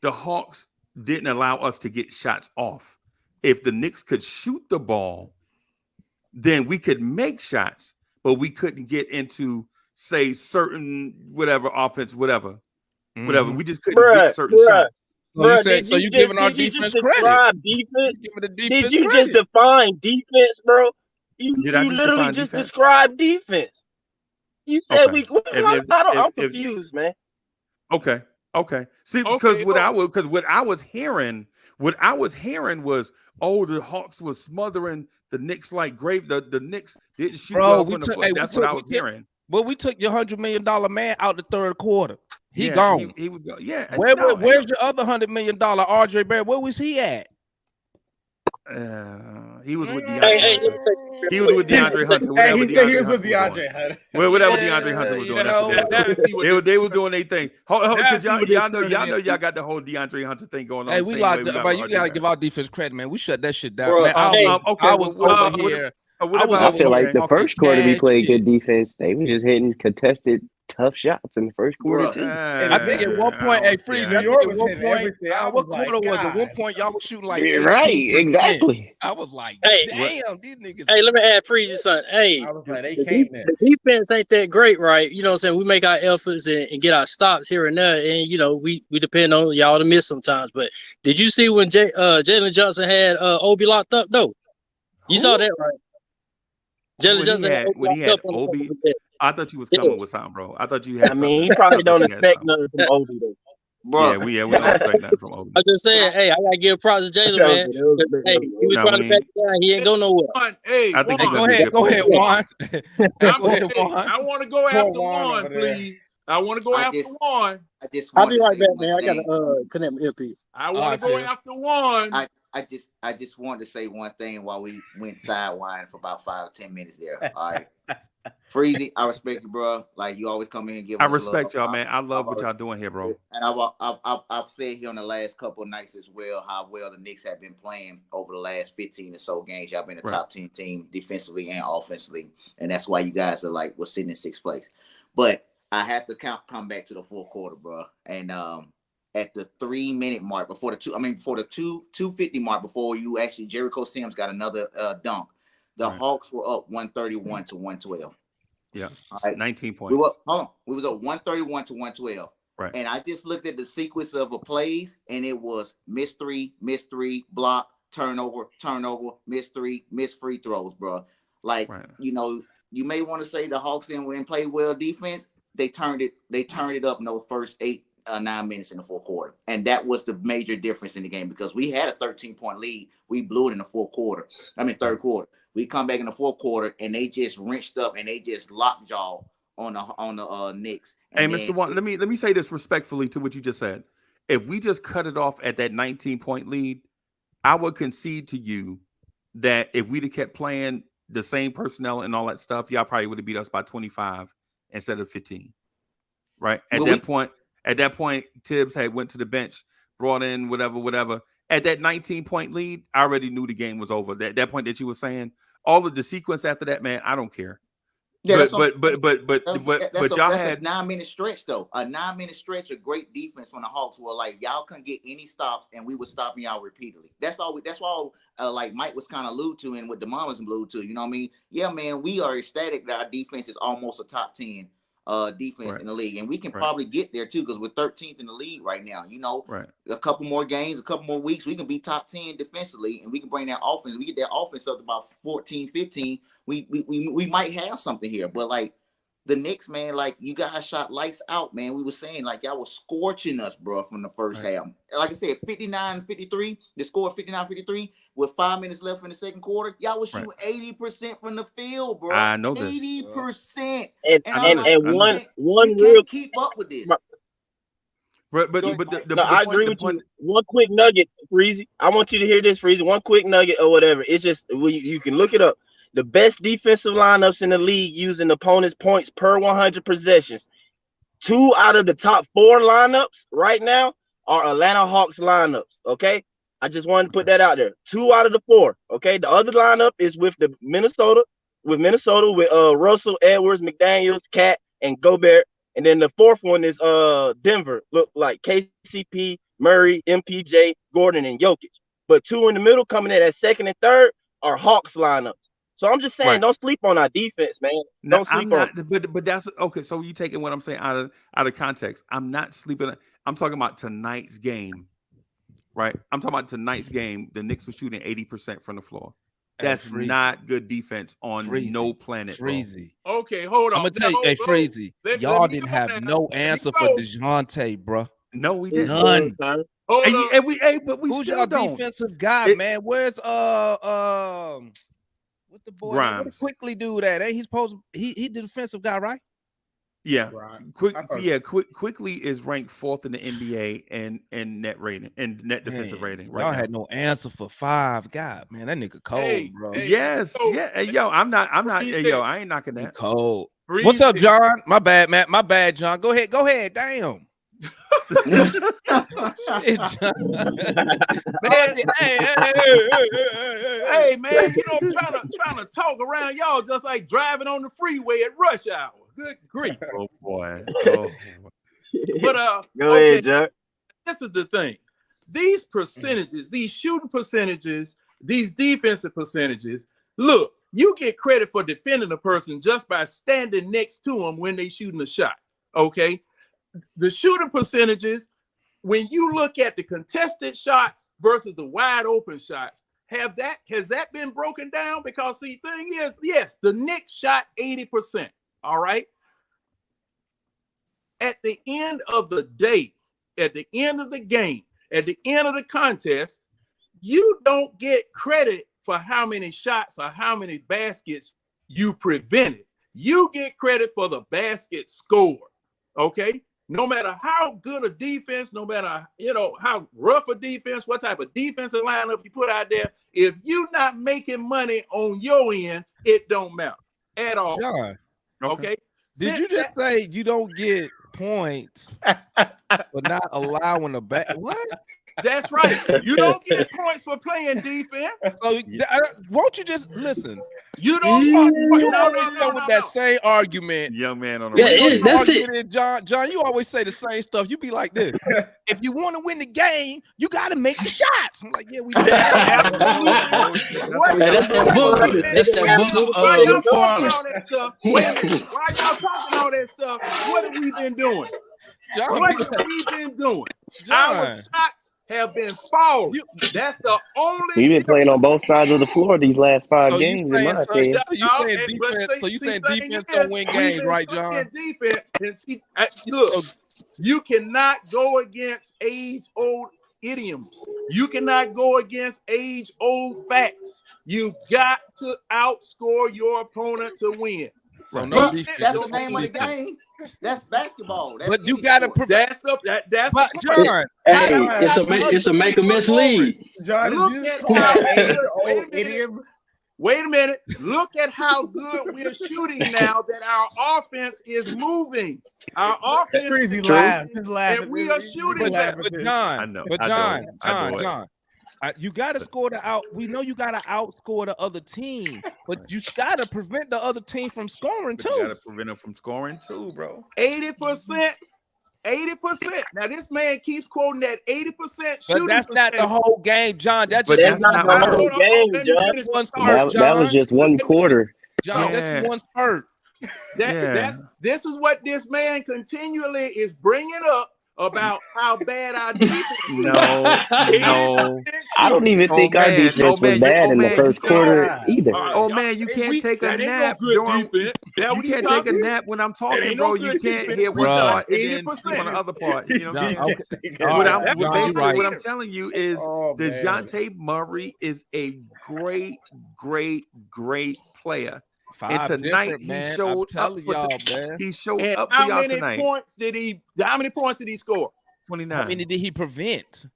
The Hawks didn't allow us to get shots off. If the Knicks could shoot the ball, then we could make shots, but we couldn't get into, say, certain whatever offense, whatever. We just couldn't get certain shots. So you giving our defense credit? Did you just define defense, bro? You literally just described defense. You said I'm confused, man. Okay. See, because what I was hearing What I was hearing was, oh, the Hawks was smothering the Knicks like grave. The Knicks didn't shoot well from the foot. That's what I was hearing. But we took your $100 million man out the third quarter. He Yeah, gone. He was gone. Yeah. Where's your other $100 million RJ Barrett? Where was he at? He was with DeAndre. He was with DeAndre Hunter. Hey, he said he was with DeAndre Hunter. Whatever DeAndre Hunter was doing. They were doing their thing. Because y'all know y'all got the whole DeAndre Hunter thing going on. Hey, we locked up, but you gotta give our defense credit, man. We shut that shit down. Bro, man, I was over here. I feel like the first quarter we played good defense. They were just hitting contested tough shots in the first quarter too. And I think at one point, hey, Freeze, New York was hitting everything. What quarter was it? At one point, y'all was shooting like right, exactly. I was like, damn, these niggas. Hey, let me add Freeze's son. Hey, I was like, the defense ain't that great, right? You know what I'm saying? We make our efforts and get our stops here and there, and you know, we depend on y'all to miss sometimes. But did you see when Jalen Johnson had Obi locked up? No, you saw that, right? Jalen Johnson when he had Obi. I thought you was coming with something, bro. I thought you had. I mean, he probably don't expect nothing from Obi though. Bro. We don't expect nothing from Obi. I'm just saying, hey, I gotta give props to Jalen, man. Hey, he was trying to back down. He ain't go nowhere. Hey, I think go ahead, Juan. I want to go after Juan, please. I want to go after Juan. I'll be right back, man. I gotta connect my earpiece. I want to go after Juan. I just wanted to say one thing while we went sidewind for about 5 or 10 minutes there. All right. Freezy, I respect you, bro. Like you always come in and give. I respect y'all, man. I love what y'all doing here, bro. And I've said here on the last couple of nights as well how well the Knicks have been playing over the last 15 or so games. Y'all been a top 10 team defensively and offensively, and that's why you guys are like we're sitting in 6th place. But I have to come back to the fourth quarter, bro, and at the 3-minute mark before the 250 mark before you actually Jericho Sims got another dunk. The Hawks were up 131 to 112. Yeah. All right. 19 points. We was up 131 to 112. Right. And I just looked at the sequence of plays, and it was miss three, block, turnover, miss three, miss free throws, bro. Like, you know, you may want to say the Hawks didn't play well defense. They turned it up in those first 9 minutes in the fourth quarter. And that was the major difference in the game because we had a 13-point lead. We blew it in the third quarter. We come back in the fourth quarter and they just wrenched up and they just lockjaw on the Knicks. And Mr. Juan, let me say this respectfully to what you just said. If we just cut it off at that 19-point lead, I would concede to you that if we'd have kept playing the same personnel and all that stuff, y'all probably would have beat us by 25 instead of 15. Right? At that point, Tibbs had went to the bench, brought in whatever. At that 19-point lead, I already knew the game was over. That point that you were saying, all of the sequence after that, man, I don't care. Yeah, but y'all had a 9-minute stretch though. A 9-minute stretch of great defense from the Hawks were like y'all couldn't get any stops and we were stopping y'all repeatedly. That's all like Mike was kind of alluded to and what DeMond was alluded to. You know what I mean? Yeah, man, we are ecstatic that our defense is almost a top 10 defense in the league, and we can probably get there too because we're 13th in the league right now. You know, a couple more games, a couple more weeks, we can be top 10 defensively, and we can bring that offense. We get that offense up to about 14, 15. We might have something here, but like the Knicks, man, like you guys shot lights out, man. We were saying like y'all was scorching us, bro, from the first half. Like I said, 59-53. The score 59-53 with 5 minutes left in the second quarter. Y'all was shooting 80% from the field, bro. I know this. 80%. And one real keep up with this. I agree with you. One quick nugget, Freezy. I want you to hear this, Freezy. One quick nugget or whatever. It's just you can look it up. The best defensive lineups in the league using opponents' points per 100 possessions. 2 out of the top 4 lineups right now are Atlanta Hawks lineups. Okay, I just wanted to put that out there. 2 out of the 4. Okay, the other lineup is with Minnesota with Russell, Edwards, McDaniels, Cat, and Gobert. And then the 4th one is Denver. Look like KCP, Murray, MPJ, Gordon, and Jokic. But 2 in the middle coming in at 2nd and 3rd are Hawks lineups. So I'm just saying, don't sleep on our defense, man. Don't sleep on it. But that's okay. So you taking what I'm saying out of context. I'm not sleeping. I'm talking about tonight's game, right? I'm talking about tonight's game. The Knicks were shooting 80% from the floor. That's not good defense on no planet. Freezy. Okay, hold on. I'm gonna tell you, Freezy, y'all didn't have no answer for DeJounte, bro. No, we didn't. None. But we Who's still your don't. defensive guy, man? Where's what the boy Grimes. quickly do that? Ain't he supposed to, he the defensive guy, right? Yeah, Right. Quickly is ranked 4th in the NBA and net rating and net defensive rating. Right Y'all now. had no answer for 5. God, man, that nigga cold, bro. Yes, yeah. Yo, I'm not. Yo, I ain't knocking that. Cold. What's up, John? My bad, Matt. My bad, John. Go ahead. Damn. Shit, John. Man, hey, man, you know, trying to talk around y'all just like driving on the freeway at rush hour. Good grief. Oh boy. But Go ahead, Jack. This is the thing. These percentages, these shooting percentages, these defensive percentages, look, you get credit for defending a person just by standing next to them when they shooting a shot. Okay. The shooting percentages, when you look at the contested shots versus the wide open shots, has that been broken down? Because the thing is, yes, the Knicks shot 80%. All right. At the end of the day, at the end of the game, at the end of the contest, you don't get credit for how many shots or how many baskets you prevented. You get credit for the basket scored. Okay. No matter how good a defense, no matter, you know, how rough a defense, what type of defensive lineup you put out there, if you're not making money on your end, it don't matter at all. John, okay. Did you just say you don't get points for not allowing the back? What? That's right. You don't get points for playing defense. So won't you just listen? You don't. You always go with that same argument, young man on the radio. That's it. John, you always say the same stuff. You be like this: if you want to win the game, you got to make the shots. I'm like, yeah, we do. That's that book. That's that book. Why y'all talking all that stuff? Wait a minute. Why y'all talking all that stuff? What have we been doing? John, what have we been doing? John. Our shots have been falling. That's the only. We've been playing on both sides of the floor these last 5 games, in my opinion. You saying defense don't win games, right, John? Defense, and see, look, you cannot go against age-old idioms. You cannot go against age-old facts. You got to outscore your opponent to win. So that's the name of the game. That's basketball. That's but you gotta that's the John. Hey, it's a make or miss league. John, look at wait a minute. Look at how good we're shooting now that our offense is moving. Our offense is laughing. And we are shooting better. But John, you got to score the out. We know you got to outscore the other team, but you got to prevent the other team from scoring too. You got to prevent them from scoring too, bro. 80%. Now this man keeps quoting that 80% shooting. But that's not the whole game, John. That's not the whole game, John. That was just one quarter. John, that's one spurt. This is what this man continually is bringing up about how bad our defense is. No. I don't even think our defense was bad in the first quarter either. Oh man, you can't take a nap during. You can't take a nap when I'm talking, bro. You can't hear one part and then sleep on the other part. You know what I'm telling you is DeJounte Murray is a great player. And tonight he showed up for y'all. He showed up for y'all tonight. How many points did he score? 29. How many did he prevent?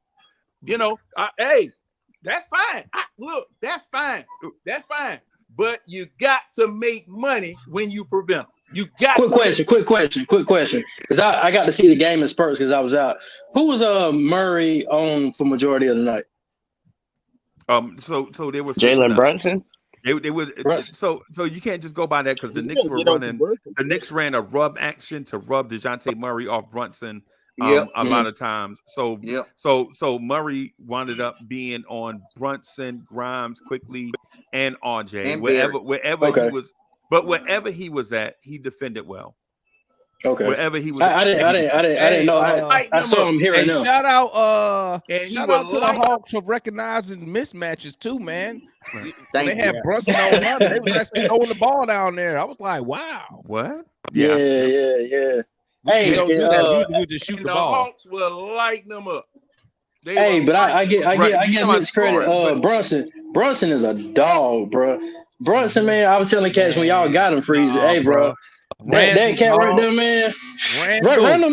You know, hey, that's fine. Look, that's fine. That's fine. But you got to make money when you prevent them. You got quick question. Because I got to see the game in spurts because I was out. Who was Murray on for majority of the night? So there was Jalen Brunson. They was so you can't just go by that because the Knicks were running. The Knicks ran a rub action to rub DeJounte Murray off Brunson a lot of times. So Murray wound up being on Brunson, Grimes, Quickly, and RJ. And wherever he was, but wherever he was at, he defended well. Okay. Wherever he was, I didn't know. I saw him here and now. Shout out to the Hawks for recognizing mismatches too, man. They had Brunson on one. They was actually throwing the ball down there. I was like, wow. What? Yeah. Hey, we don't do that. We just shoot the ball. Hawks will lighten them up. Hey, but I get Knicks credit. But Brunson is a dog, bro. Brunson, man, I was telling cats when y'all got him freezing. Hey, bro. That cat right there, man. Randall, I don't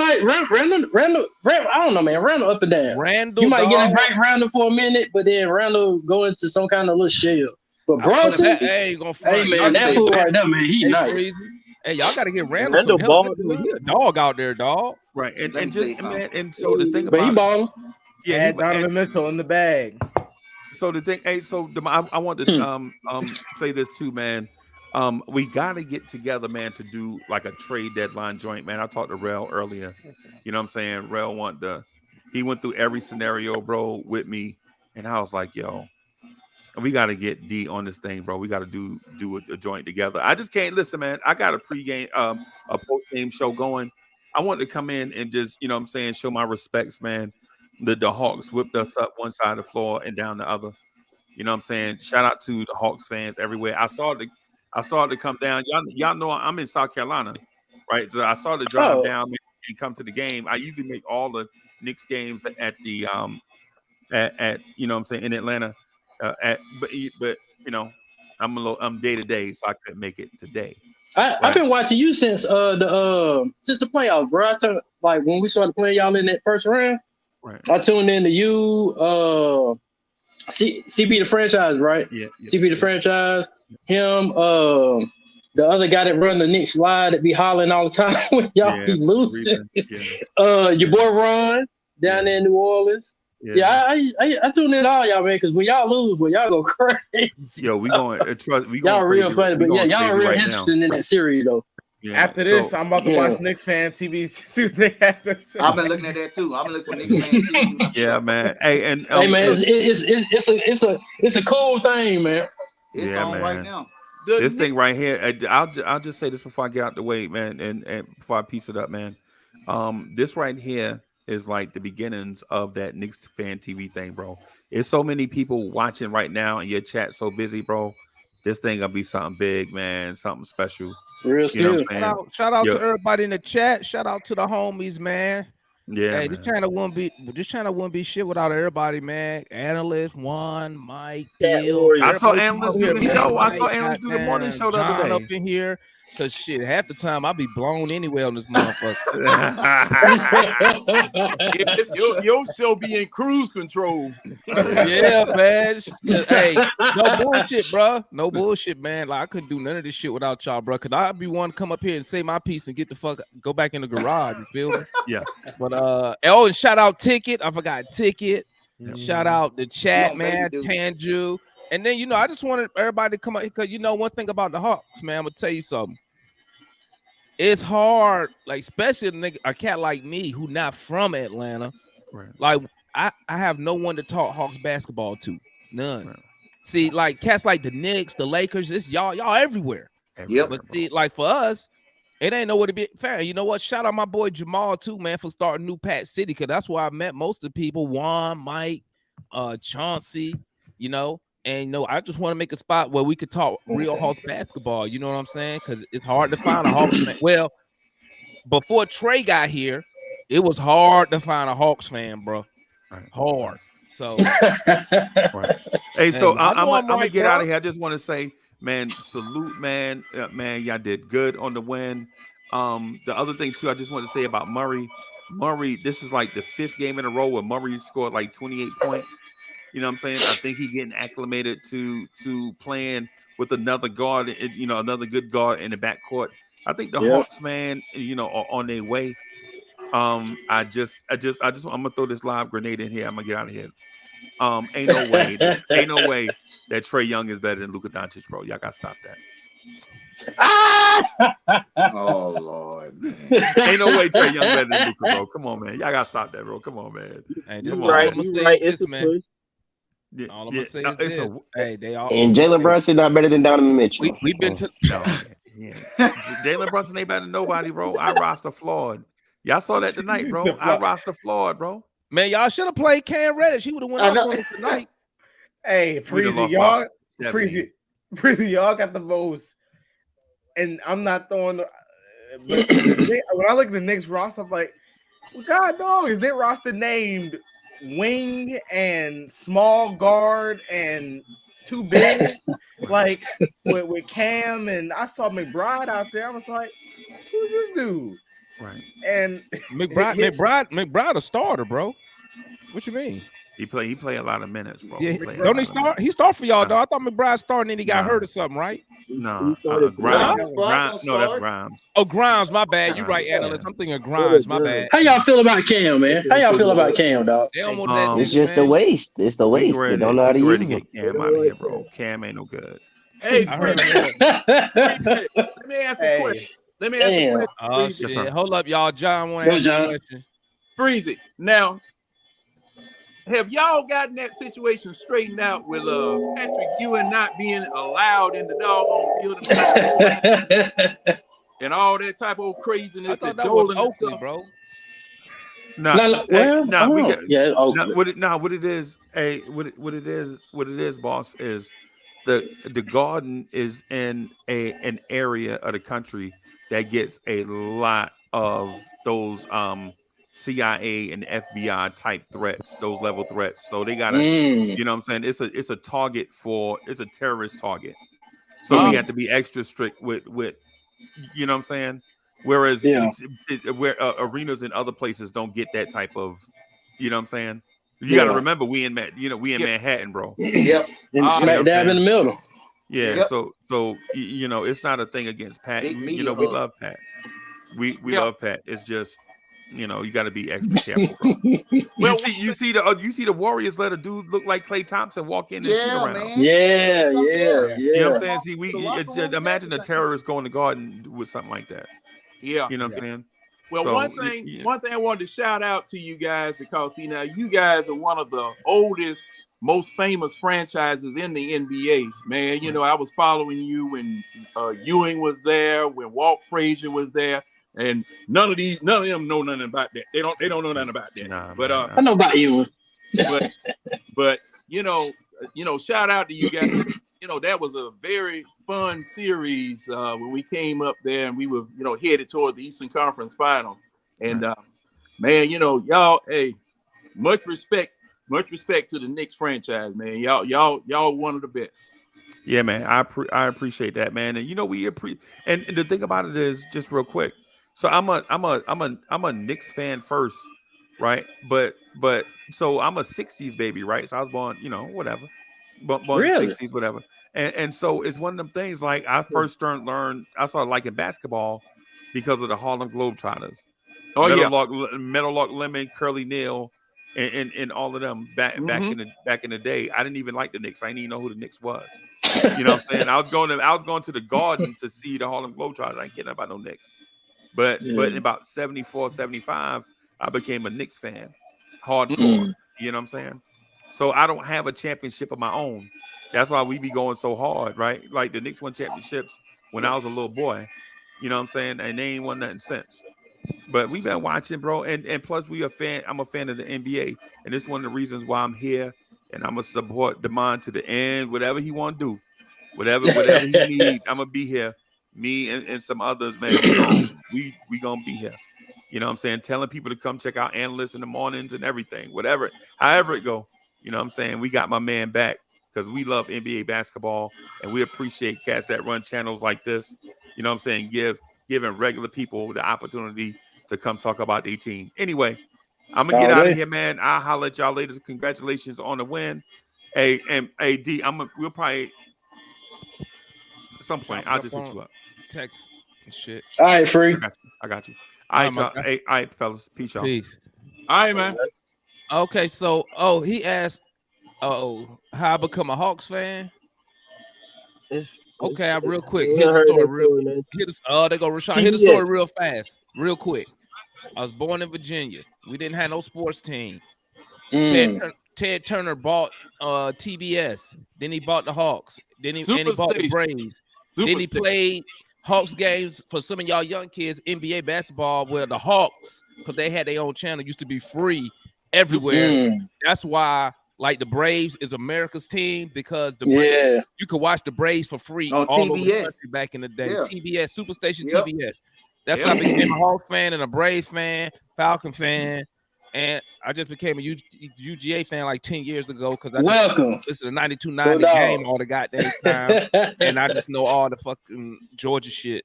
know, man. Randall up and down. Randall, you might get a great Randall for a minute, but then Randall go into some kind of little shell. But Brunson, hey, man, that fool right there, man, he nice. Crazy. Hey, y'all got to get Randall some help. He a dog out there, dog. Right, and so the thing but about he balling. Yeah, Donovan Mitchell in the bag. So the thing, hey, I want to say this too, man. We got to get together, man, to do like a trade deadline joint, man. I talked to Rel earlier. You know what I'm saying? Rel he went through every scenario, bro, with me, and I was like, yo, we got to get D on this thing, bro. We got to do a joint together. I just can't listen, man. I got a pregame, a post-game show going. I want to come in and just, you know what I'm saying, show my respects, man. The Hawks whipped us up one side of the floor and down the other. You know what I'm saying? Shout out to the Hawks fans everywhere. I started to come down. Y'all know I'm in South Carolina, right? So I started to drive down and come to the game. I usually make all the Knicks games at the at you know what I'm saying, in Atlanta. But you know, I'm day to day, so I couldn't make it today. I've been watching you since the playoffs, bro. Like when we started playing y'all in that first round. Right. I tuned in to you, CB the franchise, right? Yeah. CB the franchise. Him, the other guy that run the Knicks live that be hollering all the time when y'all be losing. Your boy Ron down there in New Orleans. Yeah, I tune in to all y'all, man, because when y'all lose, y'all go crazy. Yo, we going trust. Y'all real funny, but yeah, y'all real interested in that series though. Yeah, after this, I'm about to watch Knicks fan TV. See what they have to say. I've been looking at that too. I've been looking for Knicks fan TV myself. Yeah, man. Hey, man, it's a cool thing, man. It's on man. Right now. This thing right here, I'll just say this before I get out the way, man, and before I piece it up, man. This right here is like the beginnings of that Knicks fan TV thing, bro. It's so many people watching right now, and your chat's so busy, bro. This thing gonna be something big, man, something special. Real skill. Shout out to everybody in the chat. Shout out to the homies, man. Yeah, hey, this channel wouldn't be shit without everybody, man. Analyst, Juan, Mike, Phil. I saw analysts do the show. I saw analysts do the morning show the other day. Up in here, cause shit, half the time I be blown anyway on this motherfucker. your show be in cruise control. Yeah, man. Hey, no bullshit, bro. No bullshit, man. Like I couldn't do none of this shit without y'all, bro. Cause I'd be one to come up here and say my piece and get the fuck go back in the garage. You feel me? Yeah. But and shout out Ticket. I forgot Ticket. Yeah. Shout out the chat, man. Tanju. And then I just wanted everybody to come out because one thing about the Hawks, man. I'm gonna tell you something. It's hard, like especially a cat like me who not from Atlanta. Right. Like I have no one to talk Hawks basketball to. None. Right. See, like cats like the Knicks, the Lakers, it's y'all everywhere. Yep. But see, like for us, it ain't nowhere to be fair. You know what? Shout out my boy Jamal too, man, for starting New Pat City, because that's where I met most of the people. Juan, Mike, Chauncey, and I just want to make a spot where we could talk real Hawks basketball. You know what I'm saying? Because it's hard to find a Hawks fan. Well, before Trey got here, it was hard to find a Hawks fan, bro. Right. Hard. So, right. Hey, so I'm gonna get out of here. I just want to say, man, salute, man, y'all did good on the win. The other thing too, I just want to say about Murray. This is like the 5th game in a row where Murray scored like 28 points. You know what I'm saying? I think he's getting acclimated to playing with another guard, another good guard in the backcourt. I think the Hawks, man, are on their way. I'm gonna throw this live grenade in here. I'm gonna get out of here. Ain't no way that Trae Young is better than Luka Doncic, bro. Y'all gotta stop that. Oh Lord, man. Ain't no way Trae Young better than Luka, bro. Come on, man. Y'all gotta stop that, bro. Come on, man. Hey, right. It's man. Yeah, all I'm gonna say is this. Hey, they all and Jalen Brunson not better than Donovan Mitchell. We've been to Jalen Brunson ain't better than nobody, bro. I roster flawed. Y'all saw that tonight, bro. I roster flawed, bro. Man, y'all should have played Cam Reddish. He would have went out on tonight. Hey, Freezy, y'all got the most. And I'm not throwing. When I look at the Knicks roster, I'm like, well, God, no, is their roster named wing and small guard and too big, like with Cam, and I saw McBride out there. I was like, who's this dude? Right. And McBride a starter, bro. What you mean? He play a lot of minutes, bro. Yeah, He don't he start? He start for y'all, though. I thought McBride started and he got Nah. hurt or something, right? No, started Grimes. Grimes No, that's start. Grimes. Oh, Grimes, my bad. You right, Yeah. analyst. I'm thinking Grimes, my bad. How y'all feel about Cam, man? How y'all feel about Cam, dog? They don't want that nigga, It's just a man. waste. It's a We waste. They don't know how to get ready use to him. get Cam out of here, bro. Cam ain't no good. Hey, I heard let me ask a question. Let me ask a question. Oh, Freezy. shit. sir. Hold up, y'all. John want to Go, ask John. a question. Freezy. Now, have y'all gotten that situation straightened out with Patrick Ewing not being allowed in the doggone building and all that type of I craziness thought that that was Dolan and Oakley, stuff? bro. We got Oakley. what it is. Hey, what it is, boss, is the Garden is in an area of the country that gets a lot of those CIA and FBI type threats, those level threats. So they gotta, you know what I'm saying? It's a target it's a terrorist target. So we have to be extra strict with you know what I'm saying? Whereas where arenas in other places don't get that type of, you know what I'm saying? You got to remember we in Manhattan, bro. Yep. Smack dab in the middle. Yeah. Yep. So you know, it's not a thing against Pat. Big You media know, we hub. love Pat. We love Pat. It's just, you know, you got to be extra careful, bro. Well, you see the Warriors let a dude look like Klay Thompson walk in and shoot Yeah, around. man. Yeah. You know what I'm saying? See, The locker room, imagine a terrorist going to Garden with something like that. Yeah. You know what I'm saying? Well, So, one thing I wanted to shout out to you guys, because see, now you guys are one of the oldest, most famous franchises in the NBA, man. You know, I was following you when Ewing was there, when Walt Frazier was there, and none of them know nothing about that. They don't know nothing about that. Nah, but man, I know about you. but you know, shout out to you guys. You know, that was a very fun series when we came up there and we were, headed toward the Eastern Conference Final. And man, y'all, hey, much respect to the Knicks franchise, man. Y'all one of the best. Yeah, man, I appreciate that, man. And and the thing about it is, just real quick. So I'm a Knicks fan first, right? But so I'm a 60s baby, right? So I was born, whatever. Born in the 60s, whatever. And so it's one of them things, like I first started liking basketball because of the Harlem Globetrotters. Oh, Metal Lark Lemon, Curly Neal, and all of them back in the day. I didn't even like the Knicks. I didn't even know who the Knicks was. You know what I'm saying? I was going to the Garden to see the Harlem Globetrotters. I ain't kidding about no Knicks. But in about 74, 75, I became a Knicks fan. Hardcore. You know what I'm saying? So I don't have a championship of my own. That's why we be going so hard, right? Like the Knicks won championships when I was a little boy. You know what I'm saying? And they ain't won nothing since. But we've been watching, bro. And plus I'm a fan of the NBA. And it's one of the reasons why I'm here. And I'm gonna support Demond to the end. Whatever he want to do. Whatever he needs, I'm gonna be here. Me and some others, man. We gonna be here. You know what I'm saying? Telling people to come check out Analysts in the mornings and everything. However it go. You know what I'm saying? We got my man back because we love NBA basketball and we appreciate cats that run channels like this. You know what I'm saying? Giving regular people the opportunity to come talk about their team. Anyway, I'm gonna get out of here, man. I'll holler at y'all later. Congratulations on the win. Hey, D, we'll probably at some point I'll just hit you up. Text and shit. All right, free. I got you. All right, y'all. Hey, all right, fellas. Peace, y'all. Peace. All right, man. Okay, so he asked, how I become a Hawks fan. Okay, I'm real quick. Here's the story. They go Rashad. Here's the story real fast, real quick. I was born in Virginia. We didn't have no sports team. Ted Turner bought TBS. Then he bought the Hawks. Then he bought the Braves. Then he played Hawks games for some of y'all young kids, NBA basketball, where the Hawks, because they had their own channel, used to be free everywhere. That's why, like, the Braves is America's team, because Braves, you could watch the Braves for free on all TBS. over the country back in the day. Yeah. TBS, Superstation TBS. That's how I became a Hawks fan and a Braves fan, Falcon fan. And I just became a UGA fan like 10 years ago because I Welcome. listen to 92.9 game all the goddamn time, and I just know all the fucking Georgia shit.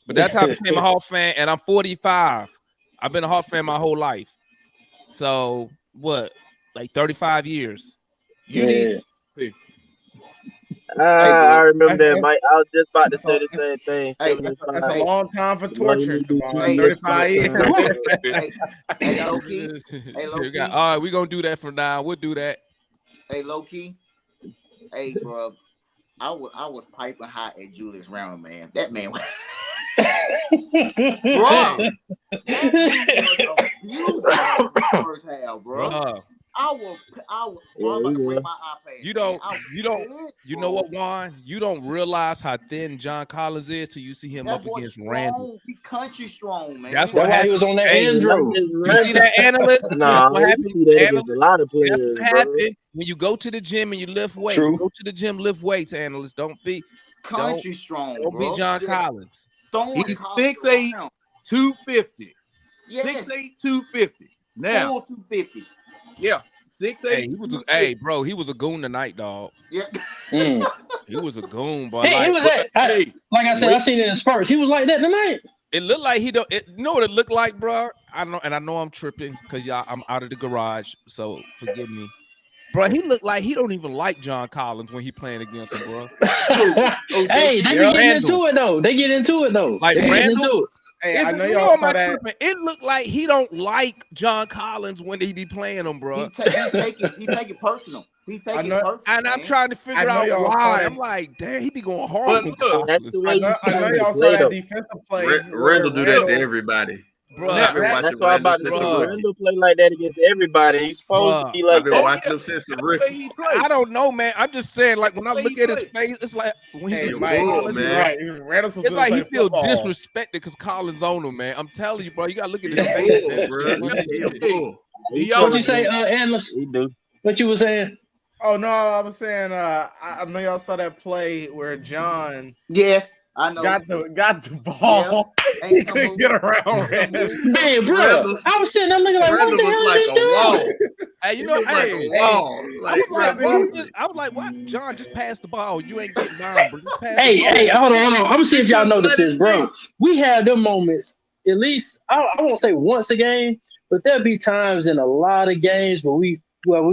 But that's how I became a Hawks fan, and I'm 45. I've been a Hawks fan my whole life. So what, like 35 years? You need. I remember that, Mike. I was just about to say the same thing. That's a long time for torture. Come on, 35 years. Hey, low key. All right, we're gonna do that from now. We'll do that. Hey, low key. Hey, bro. I was piping hot at Julius Randle, man. That man was bro. That man was abusing us in the first half, bro. I will, bro, I'm about to break my iPad. You know what, Juan? You don't realize how thin John Collins is till you see him up against Randall. He country strong, man. That's why he was on that Andrew. You see that analyst? Nah, what happened. A lot of players. That's what happened when you go to the gym and you lift weights. True. Go to the gym, lift weights, analyst. Don't be country strong. Don't be John Collins. He's 6'8", 250. Yes. 6'8", 250. Now 250. Yeah, 6'8". Hey, bro, he was a goon tonight, dog. Yeah, he was a goon, boy. Hey, like I said, I seen it in Spurs. He was like that tonight. It looked like he don't. You know what it looked like, bro? I know I'm tripping because I'm out of the garage, so forgive me, bro. He looked like he don't even like John Collins when he playing against him, bro. Hey, they get into it though. Like Randall. Hey, I know y'all saw that. It looked like he don't like John Collins when he be playing him, bro. He take it personal. He take it personal. And I'm trying to figure out why. I'm like, damn, he be going hard. I know y'all saw that defensive play. Randall do that to everybody. Bro, that's why I'm about to say Randall play like that against everybody. He's supposed to be like I've been watching him since the rookie. I don't know, man. I'm just saying, like when I look at his face, it's like when he it's like he feel disrespected because Collins on him, man. I'm telling you, bro. You gotta look at his face, bro. What you say, analyst? He do. What you were saying? Oh no, I was saying I know y'all saw that play where John I know got the ball. Yeah. He couldn't get around Randall. Man, bro, I was sitting there looking like Randall was like a wall. Hey, you know, like a wall. I was like, what? John, just pass the ball. You ain't getting down, bro. Just pass hey, hold on. I'm gonna see if y'all notice this, bro. We have them moments at least. I won't say once a game, but there'll be times in a lot of games where we've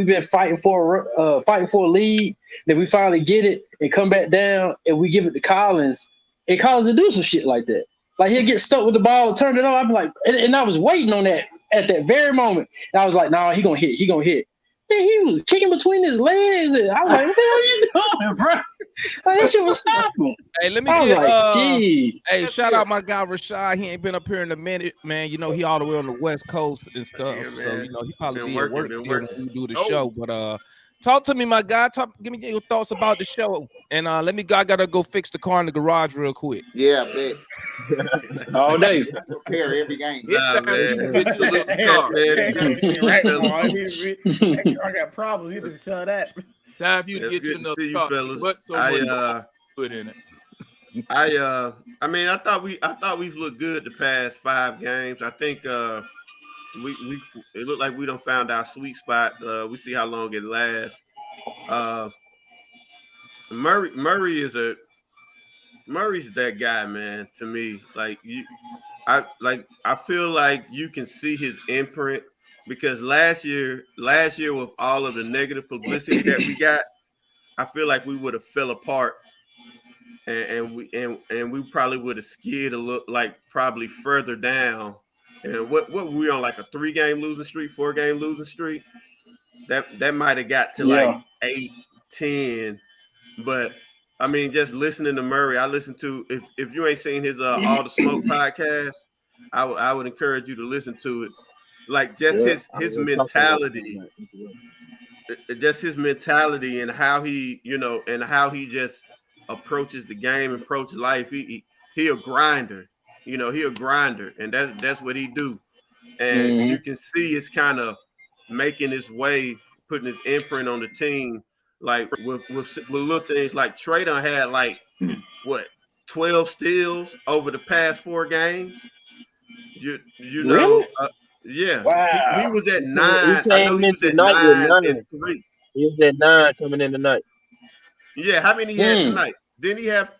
been fighting for a lead, then we finally get it and come back down, and we give it to Collins. And Collins will do some shit like that. Like he'll get stuck with the ball, turn it on. I'm like, and I was waiting on that at that very moment. And I was like, nah, he gonna hit. Then he was kicking between his legs. And I was like, what the hell are you doing, bro? Like, that shit was stopping. Hey, let me get shout out my guy Rashad. He ain't been up here in a minute, man. You know, he all the way on the West Coast and stuff. Yeah, so, you know, he probably be at work when we do the show. But talk to me, my guy. Give me your thoughts about the show. And I gotta go fix the car in the garage real quick. Yeah, bet. All day. Prepare every game. I got problems. You didn't sell that. Time for you to get you another car. What put in it? I mean, I thought we've looked good the past 5 games. I think it looked like we done found our sweet spot. We see how long it lasts. Murray's that guy, man. To me, I feel like you can see his imprint because last year with all of the negative publicity that we got, I feel like we would have fell apart, and we probably would have skid a little, like probably further down. And what were we on, like a 3-game losing streak, 4-game losing streak? That might have got to like 8, 10. But I mean, just listening to Murray, I listened to if you ain't seen his All the Smoke podcast, I would encourage you to listen to it. Like just his mentality, just his mentality and how he, and how he just approaches the game, approaches life. He a grinder. He a grinder, and that's what he do. And you can see it's kind of making his way, putting his imprint on the team, like with little things like Trey done had like 12 steals over the past 4 games. You know, really? Yeah, Wow. he was at He 9. I know came he in was at tonight with 9 and 9. 3. He was at 9 coming in tonight. Yeah, how many he had tonight? Did he have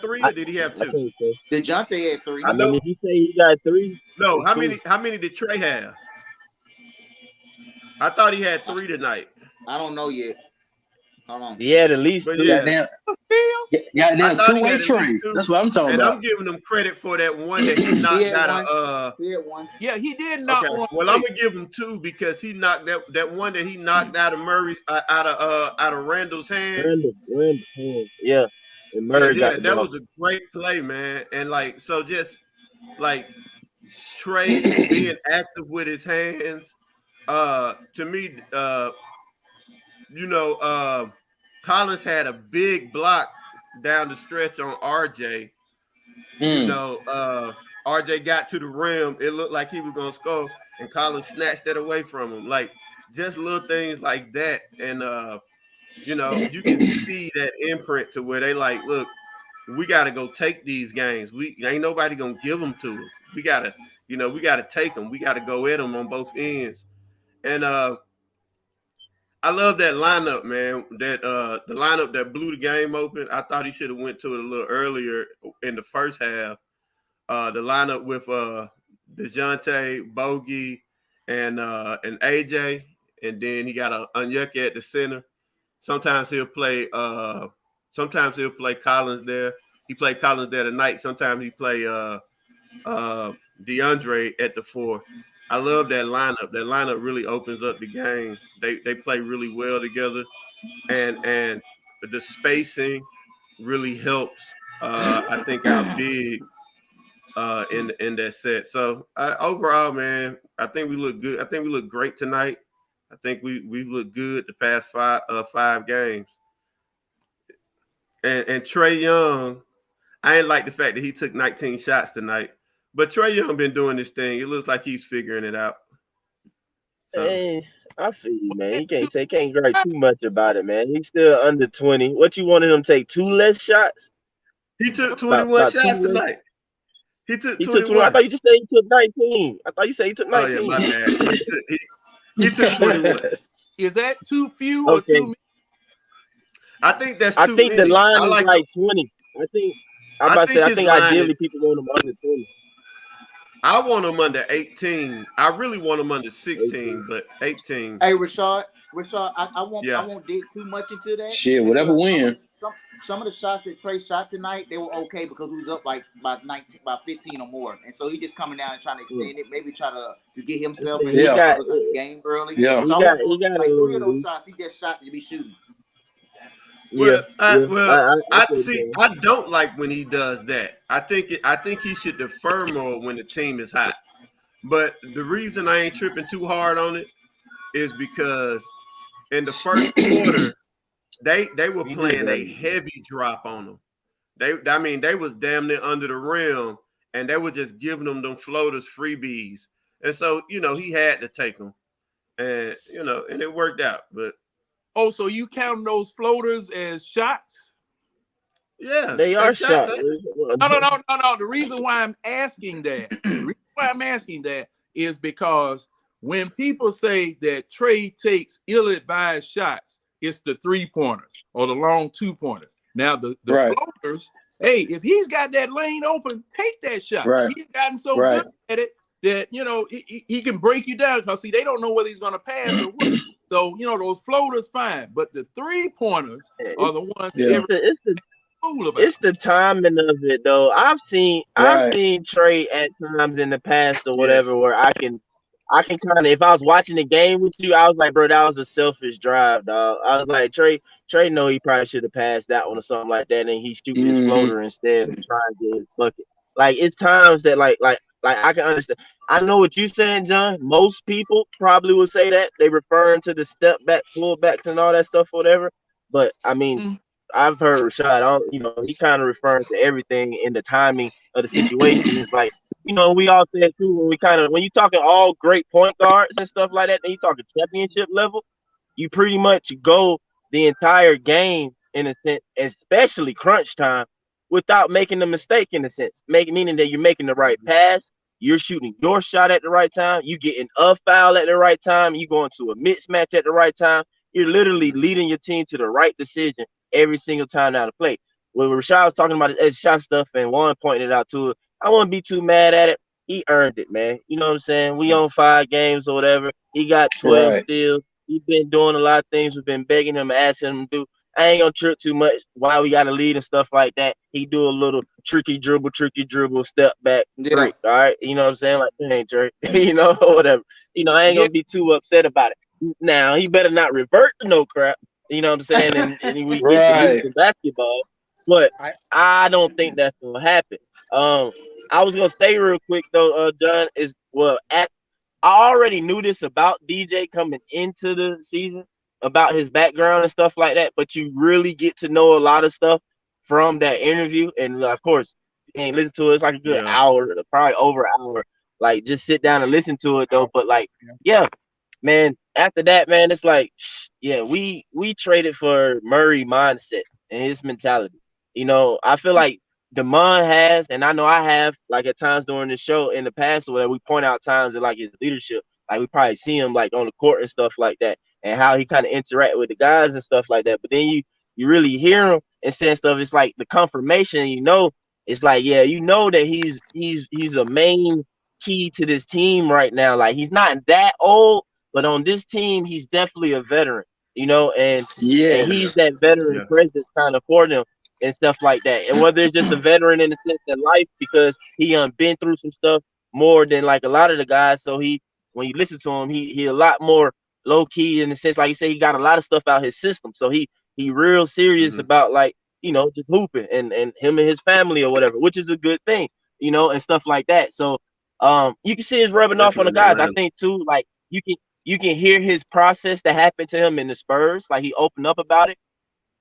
3 or did he have I 2? can't say. DeJounte had 3. I know. If you say he got 3, No, it's 2. how many did Trey have? I thought he had 3 tonight. I don't know yet. Hold on. He had at least But 2. yeah, Goddamn I thought he two-way had at least trade. 2. That's what I'm talking And about. I'm giving him credit for that one that he knocked had out of He had 1. Yeah, he did knock okay. one. Well, I'm gonna give him 2 because he knocked that one that he knocked out of Murray's out of Randall's hand. Yeah. And Murray got the That ball. was a great play, man. And like so just like Trey being active with his hands, to me, Collins had a big block down the stretch on RJ. You know, RJ got to the rim. It looked like he was gonna score, and Collins snatched that away from him. Like just little things like that, and you can see that imprint to where they like, look, we got to go take these games. We ain't nobody gonna give them to us. We gotta take them. We gotta go at them on both ends, and I love that lineup, man. That the lineup that blew the game open. I thought he should have went to it a little earlier in the first half. The lineup with DeJounte, Bogey, and AJ, and then he got a Onyeka at the center. Sometimes he'll play Collins there. He played Collins there tonight. Sometimes he play DeAndre at the 4. I love that lineup. That lineup really opens up the game. They play really well together, and the spacing really helps. I think out big in that set. So overall, man, I think we look good. I think we look great tonight. I think we look good the past 5 games. And Trae Young, I ain't like the fact that he took 19 shots tonight. But Trae Young been doing this thing. It looks like he's figuring it out. So. Hey, I feel you, man. You can't gripe too much about it, man. He's still under 20. What you wanted him to take 2 less shots? He took 21 shots tonight. He took 21. I thought you just said he took 19. I thought you said he took 19. Oh yeah, my bad. He took 21. Is that too few or too many? I think that's too I think many. the line is like 20. I think ideally people want him under 20. I want him under 18. I really want him under 16, but 18. Hey, Rashad, I won't dig too much into that. Shit, whatever wins. Some of the shots that Trey shot tonight, they were okay because he was up like by 15 or more, and so he just coming down and trying to extend it, maybe try to get himself in the game early. Yeah, so like 3 of those shots he just shot to be shooting. I don't like when he does that. I think he should defer more when the team is hot. But the reason I ain't tripping too hard on it is because in the first quarter, they were playing a heavy drop on them. They was damn near under the rim, and they were just giving them floaters freebies. And so, he had to take them. And, and it worked out. But oh, so you count those floaters as shots? Yeah, they are shots. No. The reason why I'm asking that, is because when people say that Trey takes ill-advised shots, it's the 3-pointers or the long 2-pointers. Now the floaters, hey, if he's got that lane open, take that shot. Right. He's gotten so good at it that he can break you down. Because see, they don't know whether he's going to pass or what. So those floaters fine, but the 3-pointers are the ones that it's the timing of it though. I've seen Trey at times in the past or whatever where I can kind of, if I was watching the game with you, I was like, bro, that was a selfish drive, dog. I was like, Trey know he probably should have passed that one or something like that, and he shooting his floater instead of trying to get his bucket. Like it's times that like I can understand. I know what you're saying, John. Most people probably would say that they referring to the step back, pullbacks, and all that stuff, or whatever. But I mean, I've heard Rashad. He kind of referring to everything in the timing of the situation. It's like we all said too when you talking all great point guards and stuff like that, and you talking championship level, you pretty much go the entire game in a sense, especially crunch time, without making a mistake in a sense, meaning that you're making the right pass. you're shooting your shot at the right time, you getting a foul at the right time, you going to a mismatch at the right time. You're literally leading your team to the right decision every single time down the play. When Rashad was talking about his edge shot stuff and Juan pointed it out to it, I wouldn't be too mad at it. He earned it, man. You know what I'm saying? We on 5 games or whatever. He got 12 Right. steals. He's been doing a lot of things. We've been begging him, asking him to do. I ain't gonna trip too much why we got to lead and stuff like that. He do a little tricky dribble, step back, break. All right, you know what I'm saying? Like, it ain't Drake, you know, or whatever. You know, I ain't gonna be too upset about it. Now he better not revert to no crap. You know what I'm saying? And we get to lose the basketball, but I don't think that's gonna happen. I was gonna say real quick though, John, I already knew this about DJ coming into the season, about his background and stuff like that, but you really get to know a lot of stuff from that interview. And of course, you ain't listen to it. It's like a good hour, probably over an hour. Like, just sit down and listen to it though. But like, yeah, man, after that, man, it's like, yeah, we traded for Murray mindset and his mentality. You know, I feel like Damon has, and I know I have, like at times during the show in the past where we point out times that like his leadership, like we probably see him like on the court and stuff like that, and how he kind of interact with the guys and stuff like that. But then you really hear him and saying stuff. It's like the confirmation, you know, it's like, yeah, you know that he's a main key to this team right now. Like, he's not that old, but on this team, he's definitely a veteran, you know, and he's that veteran presence kind of for them and stuff like that. And whether it's just a veteran in the sense of life, because he been through some stuff more than like a lot of the guys. So when you listen to him, he a lot more low key in the sense, like you say, he got a lot of stuff out his system. So he real serious about, like, you know, just hooping and him and his family or whatever, which is a good thing, you know, and stuff like that. So you can see it's rubbing off on the guys. I think too, like you can hear his process that happened to him in the Spurs. Like, he opened up about it.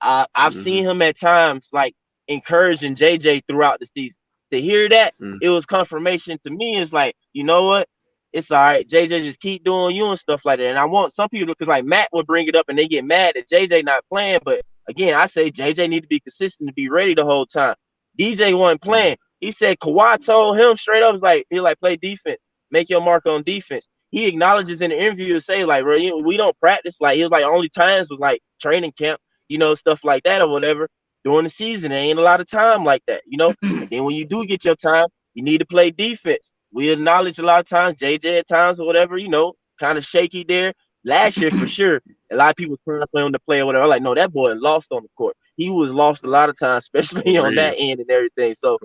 I've seen him at times like encouraging JJ throughout the season. To hear that, it was confirmation to me. It's like, you know what? It's all right. JJ, just keep doing you and stuff like that. And I want some people, because like Matt would bring it up and they get mad that JJ not playing. But again, I say JJ need to be consistent to be ready the whole time. DJ wasn't playing. He said Kawhi told him straight up, play defense, make your mark on defense. He acknowledges in the interview to say, like, bro, we don't practice. Like, he was like, only times was like training camp, you know, stuff like that or whatever. During the season, there ain't a lot of time like that, you know. And then when you do get your time, you need to play defense. We acknowledge a lot of times JJ at times or whatever, you know, kind of shaky there. Last year for sure, a lot of people trying to play on the play or whatever. Like, no, that boy lost on the court. He was lost a lot of times, especially on that end and everything. So,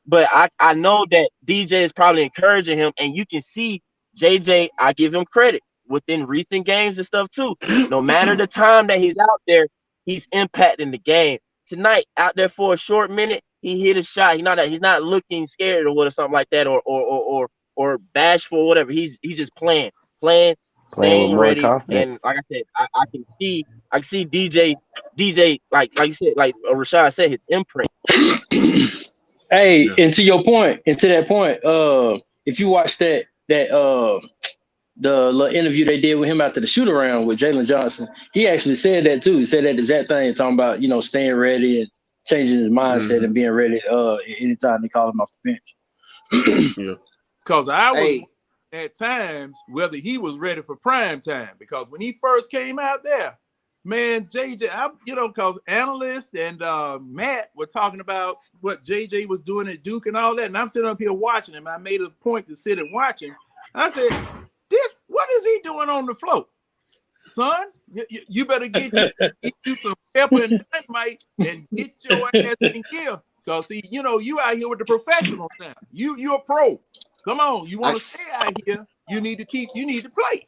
but I know that DJ is probably encouraging him, and you can see JJ. I give him credit within recent games and stuff too. No matter the time that he's out there, he's impacting the game. Tonight, out there for a short minute, he hit a shot. He's not looking scared or what or something like that, or bashful or whatever. He's just playing, staying ready. And like I said, I can see DJ like you said, like Rashad said, his imprint. Hey, and to that point, if you watch that the little interview they did with him after the shoot around with Jalen Johnson, he actually said that too. He said that exact thing, talking about, you know, staying ready and changing his mindset and being ready anytime they call him off the bench. Because I was at times whether he was ready for prime time, because when he first came out there, man, JJ, because analysts and Matt were talking about what JJ was doing at Duke and all that, and I'm sitting up here watching him. I made a point to sit and watch him. I said, what is he doing on the floor, son? You better get you some pepper and dynamite and get your ass in gear. Because see, you know, you out here with the professionals now. You're a pro. Come on, you want to stay out here? You need to play.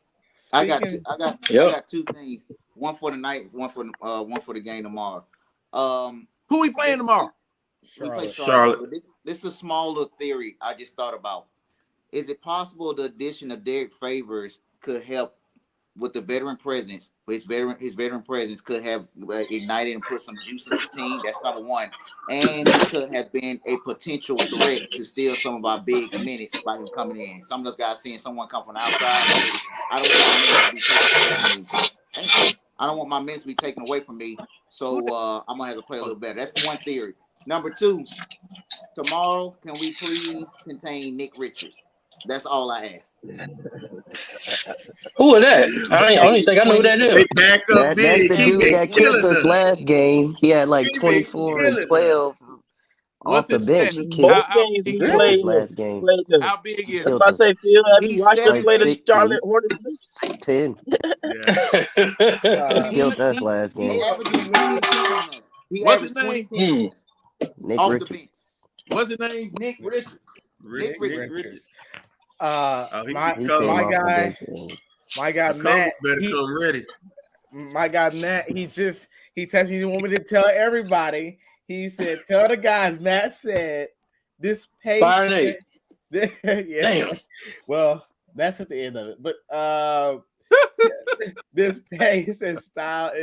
I got two things. One for the night, one for the game tomorrow. Who we playing tomorrow? We play Charlotte. This is a small little theory I just thought about. Is it possible the addition of Derek Favors could help with the veteran presence? His veteran presence could have ignited and put some juice in his team. That's number one. And he could have been a potential threat to steal some of our bigs minutes by him coming in. Some of those guys seeing someone come from the outside. I don't want my minutes to be taken away from me. So I'm gonna have to play a little better. That's one theory. Number two, tomorrow, can we please contain Nick Richards? That's all I ask. Who is that? I don't even think I know who that They is. back up That's big. the He dude been that killed killing us us. last game. He had like He been 24 and killing us. 12 What's off the his bench. stats? He Both How games big we is killed played us he? him. last game. Played him. How big is I was he? about to say, Phil, have you He's watched him Like play the 6 Charlotte Hornets? 6'10". Yeah. He killed us last He game. averaging 20 and 10 on us. He What's his averaged 20 name? and 10 on us Nick off the Richards. bench. What's his name? Nick Richards. Nick Richards. Oh, he He came My off the guy, bench. And my guy the Cobras Matt, better come ready. my guy Matt, he texted me. He want me to tell everybody. He said, "Tell the guys." Matt said, "This pace." Fire Nate. Yeah. Damn. Well, that's at the end of it. But this pace and style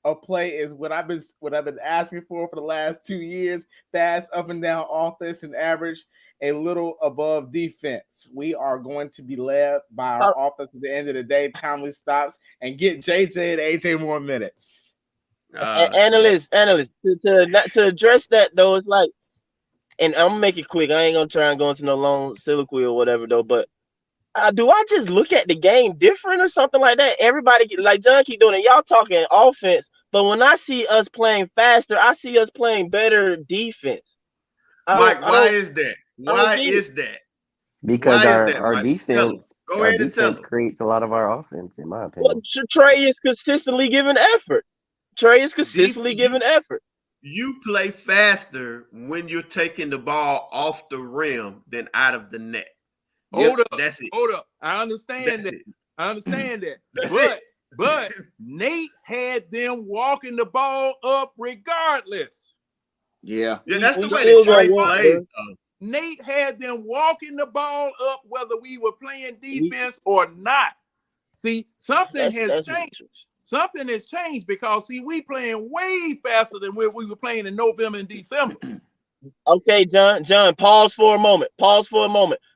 of play is what I've been asking for the last 2 years. Fast up and down offense and average a little above defense. We are going to be led by our offense at the end of the day. Timely stops and get JJ and AJ more minutes. Analyst, to address that though, it's like, and I'm gonna make it quick. I ain't gonna try and go into no long soliloquy or whatever though. But do I just look at the game different or something like that? Everybody like John keep doing it. Y'all talking offense, but when I see us playing faster, I see us playing better defense. Mike, why is that? Why is that? because Why our is that, our Mike? defense Go ahead and tell him. creates a lot of our offense, in my Well, opinion. Trey is consistently giving effort. Giving effort. You play faster when you're taking the ball off the rim than out of the net. Hold up. That's it. Hold up. I understand That's that. it. I understand that. That's but it. but Nate had them walking the ball up regardless. Yeah. Yeah, that's We the way still that Trey gonna walk, plays. bro. Nate had them walking the ball up whether we were playing defense or not. See, something has changed. Something has changed because, see, we playing way faster than we were playing in November and December. Okay, John, pause for a moment.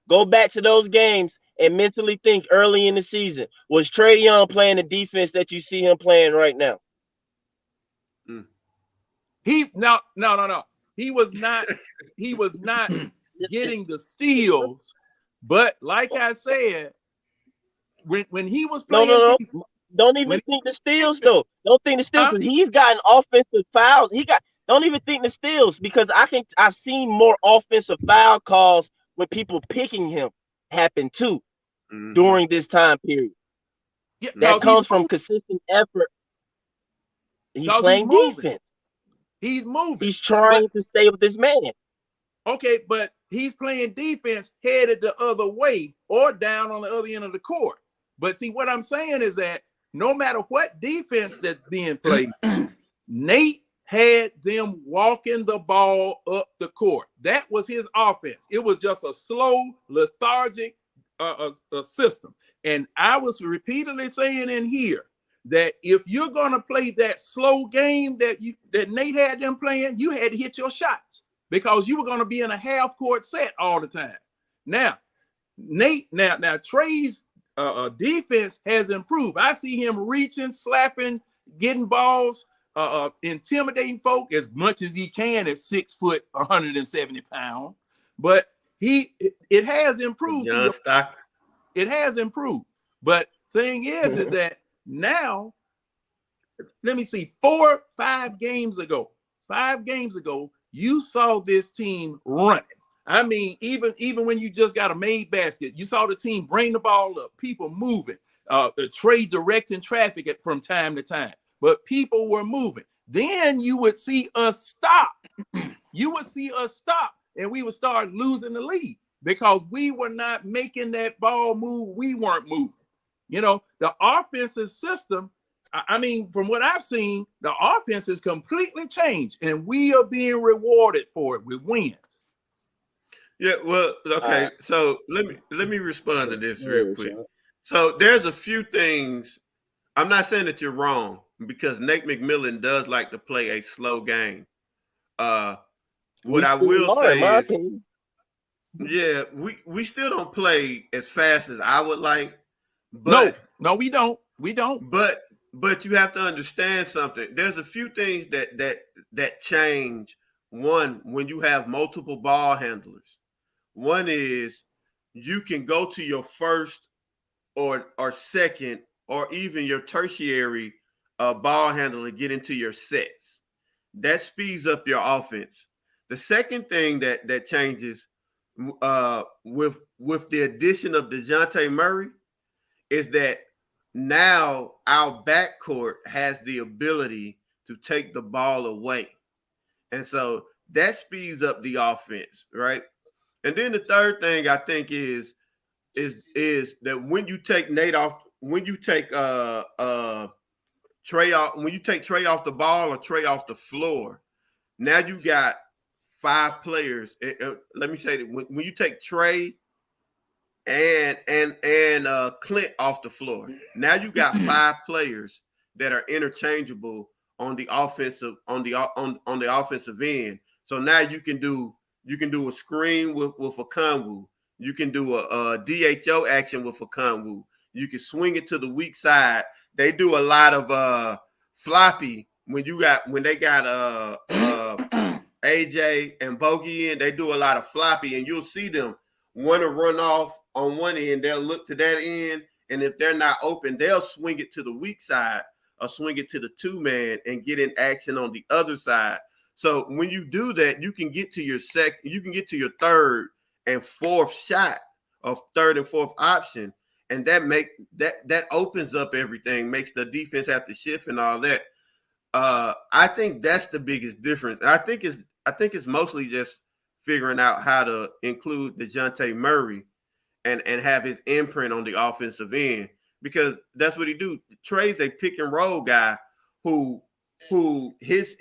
Go back to those games and mentally think early in the season. Was Trae Young playing the defense that you see him playing right now? No. He was not getting the steals, but like I said, when he was playing No. defense, don't even think the steals though. Don't think the steals because he's gotten offensive fouls. Don't even think the steals because I've seen more offensive foul calls when people picking him happen too during this time period. Yeah, that comes from consistent effort. He's playing defense. He's moving. He's trying to stay with this man. Okay, but he's playing defense headed the other way or down on the other end of the court. But see, what I'm saying is that no matter what defense that's being played, Nate had them walking the ball up the court. That was his offense. It was just a slow, lethargic system. And I was repeatedly saying in here that if you're going to play that slow game that Nate had them playing, you had to hit your shots because you were going to be in a half court set all the time. Now, Trey's defense has improved. I see him reaching, slapping, getting balls, intimidating folk as much as he can at 6 foot, 170 pounds. But it has improved. It has improved. But thing is that now, let me see, 5 games ago, you saw this team running. I mean, even when you just got a made basket, you saw the team bring the ball up, people moving, Trey directing traffic from time to time, but people were moving. Then you would see us stop. And we would start losing the lead because we were not making that ball move. We weren't moving. You know, the offensive system, I mean, from what I've seen, the offense has completely changed, and we are being rewarded for it with wins. Yeah, well, okay. So let me respond to this real quick. So there's a few things. I'm not saying that you're wrong because Nate McMillan does like to play a slow game. What I will say is, yeah, we still don't play as fast as I would like. But no, we don't. We don't. But you have to understand something. There's a few things that change. One, when you have multiple ball handlers. One is you can go to your first or second or even your tertiary ball handle and get into your sets. That speeds up your offense. The second thing that changes with the addition of DeJounte Murray is that now our backcourt has the ability to take the ball away. And so that speeds up the offense, right? And then the third thing I think is that when you take Nate off, when you take Trey off, when you take Trey off the ball or Trey off the floor, now you got 5 players. Let me say that when you take Trey and Clint off the floor, now you got 5 players that are interchangeable on the offensive on the offensive end. So now you can do a screen with a Okongwu. You can do a DHO action with a Okongwu. You can swing it to the weak side. They do a lot of floppy when they got AJ and Bogey in. They do a lot of floppy, and you'll see them want to run off on one end. They'll look to that end, and if they're not open, they'll swing it to the weak side or swing it to the 2-man and get in action on the other side. So when you do that, you can get to your third and fourth shot, or third and fourth option, and that opens up everything, makes the defense have to shift and all that. I think that's the biggest difference. I think it's mostly just figuring out how to include DeJounte Murray and have his imprint on the offensive end, because that's what he do. Trey's a pick and roll guy who his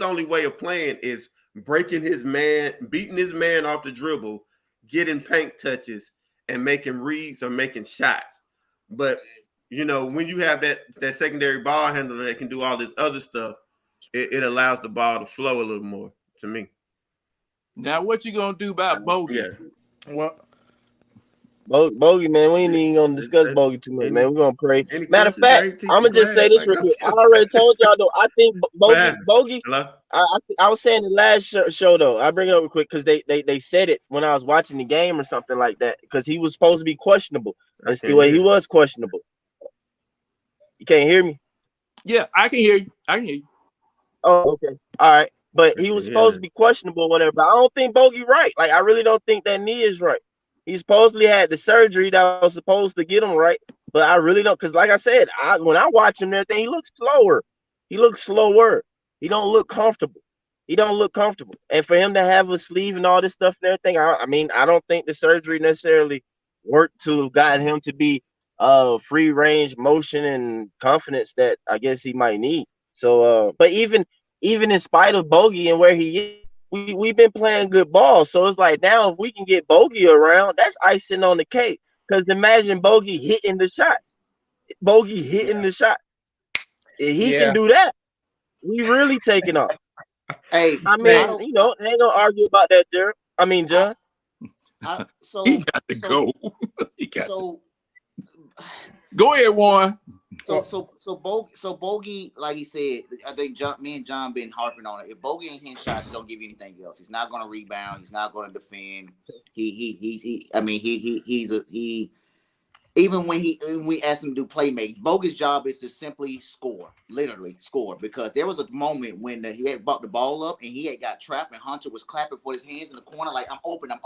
only way of playing is breaking his man, beating his man off the dribble, getting paint touches, and making reads or making shots. But when you have that secondary ball handler that can do all this other stuff, it allows the ball to flow a little more to me. Now, what you gonna do about Bogey? Yeah. Well, Bogey, man, we ain't even gonna discuss Bogey too much, man. We're gonna pray. Any Matter of questions, fact, I'm gonna just say this real quick. I already told y'all though. I think Bogey. Hello? I was saying the last show though. I bring it up real quick because they said it when I was watching the game or something like that, because he was supposed to be questionable. That's the way he was questionable. You can't hear me? Yeah, I can hear you. I can hear you. Oh, okay. All right. But he was supposed to be questionable or whatever. But I don't think Bogey right. Like, I really don't think that knee is right. He supposedly had the surgery that was supposed to get him right. But I really don't, because like I said, when I watch him and everything, he looks slower. He looks slower. He don't look comfortable. And for him to have a sleeve and all this stuff and everything, I mean, I don't think the surgery necessarily worked to guide him to be free range motion and confidence that I guess he might need. So but even in spite of Bogey and where he is, we've been playing good ball. So it's like, now if we can get Bogey around, that's icing on the cake. Because imagine Bogey hitting the shots. If he can do that, we really taking off. Hey, I mean, I ain't gonna argue about that, Derek. I mean, John. So he got to go. So go ahead, Warren. So Bogey, like he said, I think me and John been harping on it. If Bogey ain't hitting shots, he don't give you anything else. He's not going to rebound. He's not going to defend. Even when we asked him to do playmate, Bogey's job is to simply score, literally score. Because there was a moment when he had brought the ball up and he had got trapped, and Hunter was clapping for his hands in the corner like, I'm open, and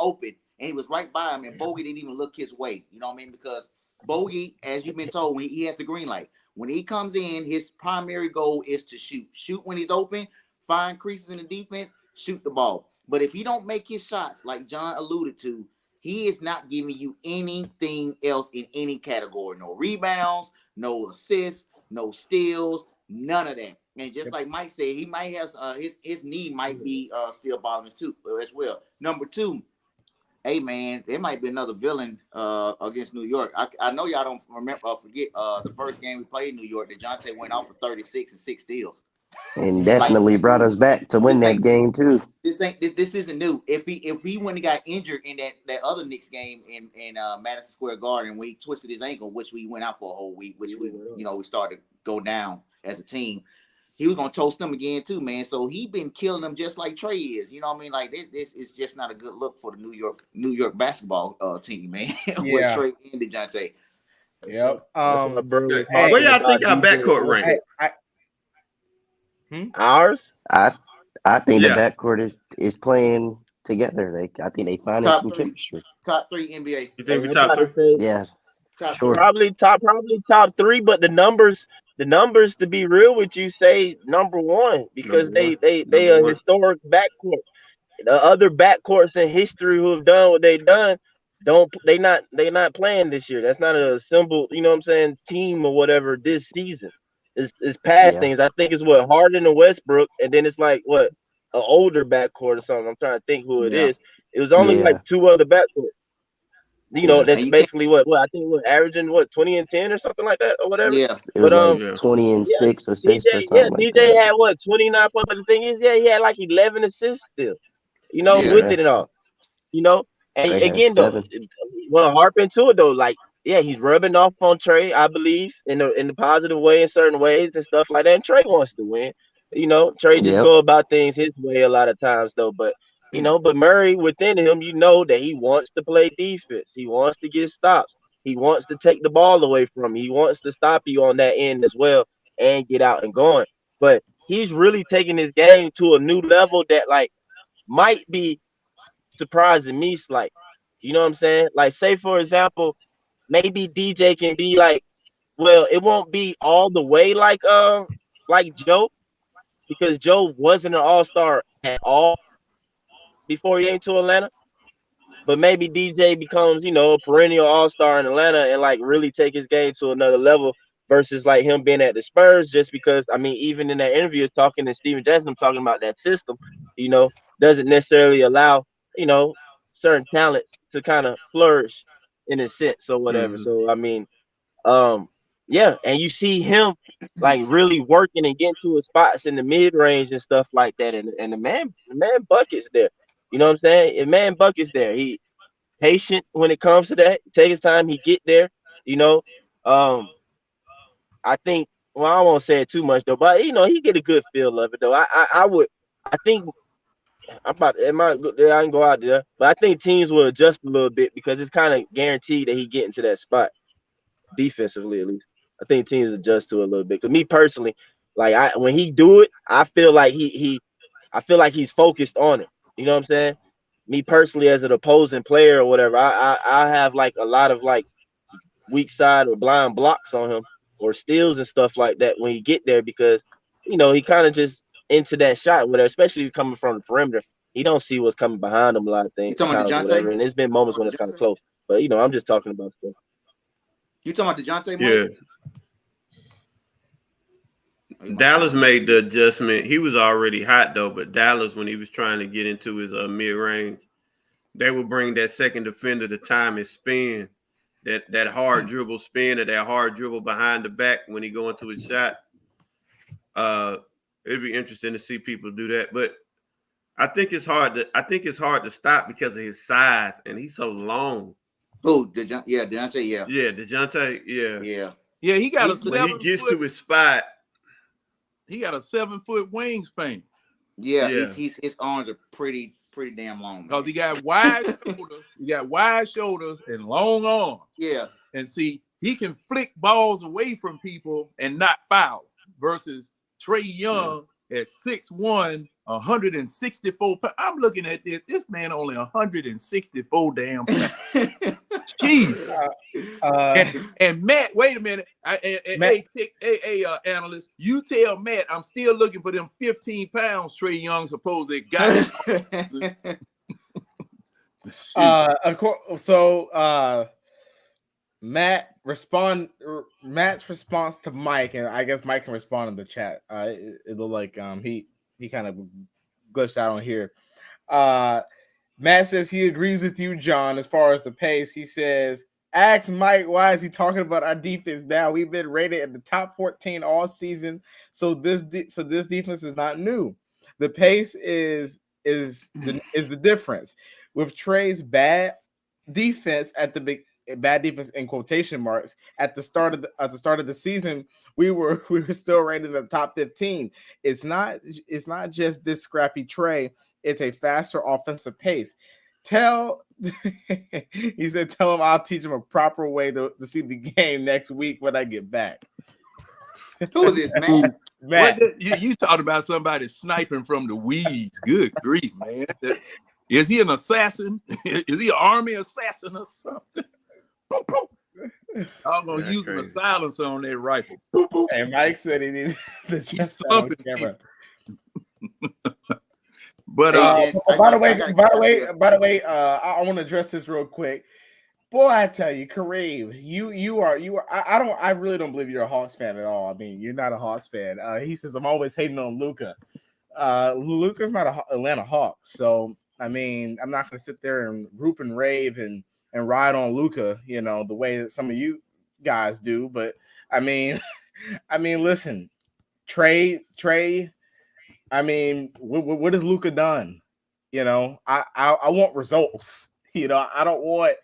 he was right by him, and Bogey didn't even look his way. You know what I mean? Because Bogey, as you've been told, when he has the green light, when he comes in, his primary goal is to shoot when he's open, find creases in the defense, shoot the ball. But if he don't make his shots, like John alluded to, he is not giving you anything else in any category. No rebounds, no assists, no steals, none of that. And just like Mike said, he might have his knee might be still bothering too as well. Number 2, hey man, there might be another villain against New York. I know y'all don't forget the first game we played in New York. DeJounte went off for 36 and 6 steals. And definitely brought us back to win that game too. This isn't new. If he wouldn't have got injured in that other Knicks game in Madison Square Garden when he twisted his ankle, which we went out for a whole week, which we started to go down as a team. he was gonna toast them again too, man. So he been killing them just like Trey is. You know what I mean? Like this is just not a good look for the New York basketball team, man. With Trey and DeJounte. Yep. Where y'all think our backcourt rank? Ours? I think Yeah. the backcourt is playing together. I think they finding some chemistry. Top 3 NBA. You think we top 3? Yeah. Sure. Probably top 3, but the numbers to be real with you say number 1 because they a historic backcourt. The other backcourts in history who have done what they've done they not playing this year. That's not a assembled, you know what I'm saying, team or whatever this season. It's past things. I think it's what Harden and Westbrook, and then it's like what an older backcourt or something. I'm trying to think who it is. It was only like 2 other backcourts. You know, that's basically what I think we're averaging 20 and 10 or something like that or whatever. Yeah, it was like 20 and 6 assists or something like DJ that. had 29 points, but the thing is, he had like 11 assists still. You know, with it and all. You know, and Trey again though, want to harp into it though, like he's rubbing off on Trey, I believe, in the positive way in certain ways and stuff like that. And Trey wants to win. You know, Trey just go about things his way a lot of times though, but. You know, but Murray within him, you know that he wants to play defense. He wants to get stops. He wants to take the ball away from you. He wants to stop you on that end as well and get out and going. But he's really taking his game to a new level that like might be surprising me slightly. You know what I'm saying? Like, say for example, maybe DJ can be like, well, it won't be all the way like Joe, because Joe wasn't an all-star at all before he came to Atlanta, but maybe DJ becomes, you know, a perennial all-star in Atlanta and like really take his game to another level versus like him being at the Spurs. Just because, I mean, even in that interview, is talking to Steven Jackson, talking about that system, you know, doesn't necessarily allow, you know, certain talent to kind of flourish in a sense or whatever. So I mean, yeah, and you see him like really working and getting to his spots in the mid range and stuff like that, and the man buckets there. You know what I'm saying? And man buckets there. He patient when it comes to that. Take his time. He get there. You know, I think. Well, I won't say it too much though, but you know, he get a good feel of it though. I think I can go out there, but I think teams will adjust a little bit because it's kind of guaranteed that he get into that spot defensively at least. I think teams adjust to it a little bit. Cause me personally, like when he do it, I feel like I feel like he's focused on it. You know what I'm saying? Me personally, as an opposing player or whatever, I have like a lot of like weak side or blind blocks on him or steals and stuff like that when he get there because you know he kind of just into that shot, whatever. Especially coming from the perimeter, he don't see what's coming behind him a lot of things. You talking about DeJounte? And there's been moments when it's kind of close, but you know I'm just talking about stuff. You talking about DeJounte? Yeah. Dallas made the adjustment. He was already hot though, but Dallas, when he was trying to get into his mid-range, they would bring that second defender to time his spin, that hard dribble spin or that hard dribble behind the back when he go into his shot. It'd be interesting to see people do that, but I think it's hard to stop because of his size and he's so long. Oh, DeJounte, yeah. Yeah, DeJounte, Yeah, he got he gets to his spot. He got a 7-foot wingspan. Yeah. His arms are pretty damn long. Because he got wide shoulders. He got wide shoulders and long arms. Yeah. And see, he can flick balls away from people and not foul. Versus Trae Young at 6'1", 164 pounds. I'm looking at this. This man only 164 damn pounds. Jeez. And Matt, wait a minute. Hey, analyst, you tell Matt I'm still looking for them 15 pounds Trae Young supposedly got. Of course. So Matt's response to Mike, and I guess Mike can respond in the chat. It looked like he kind of glitched out on here. Matt says he agrees with you, John, as far as the pace. He says, ask Mike, why is he talking about our defense now? We've been rated in the top 14 all season, so this defense is not new. The pace is the difference. With Trey's bad defense at the bad defense in quotation marks at the start of the season, we were still rated in the top 15. It's not just this scrappy Trey. It's a faster offensive pace. He said, tell him I'll teach him a proper way to see the game next week when I get back. Who is this, man? Matt. You talking about somebody sniping from the weeds? Good grief, man! Is he an assassin? Is he an army assassin or something? Boop, boop. I'm gonna use a silencer on that rifle. Boop, boop. Hey, Mike said he needed the chest on camera. But by the way, I want to address this real quick. Boy, I tell you, Kareem, you are. I really don't believe you're a Hawks fan at all. I mean, you're not a Hawks fan. He says I'm always hating on Luka. Luka's not an Atlanta Hawk, so I mean, I'm not going to sit there and roop and rave and ride on Luka, you know, the way that some of you guys do. But I mean, listen, Trey. I mean, what has Luka done? You know, I want results. You know, I don't want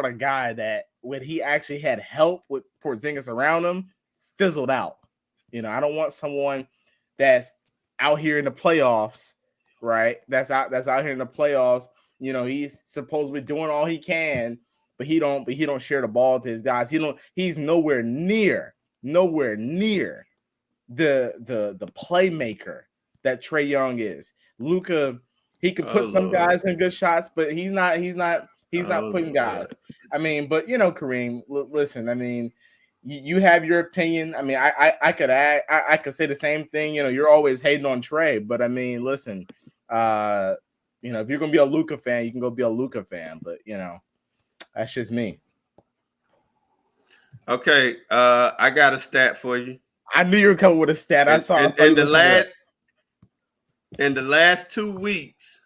a guy that when he actually had help with Porzingis around him fizzled out. You know, I don't want someone that's out here in the playoffs, right? That's out here in the playoffs. You know, he's supposedly doing all he can, but he don't share the ball to his guys. He's nowhere near the playmaker that Trey Young is. Luka, he can put some guys in good shots, but he's not putting guys. I mean, but you know, Kareem, listen, I mean, you have your opinion. I mean, I could say the same thing. You know, you're always hating on Trey, but I mean, listen, you know, if you're gonna be a Luka fan, you can go be a Luka fan, but you know, that's just me. Okay, I got a stat for you. I knew you were coming with a stat. I saw in the last 2 weeks,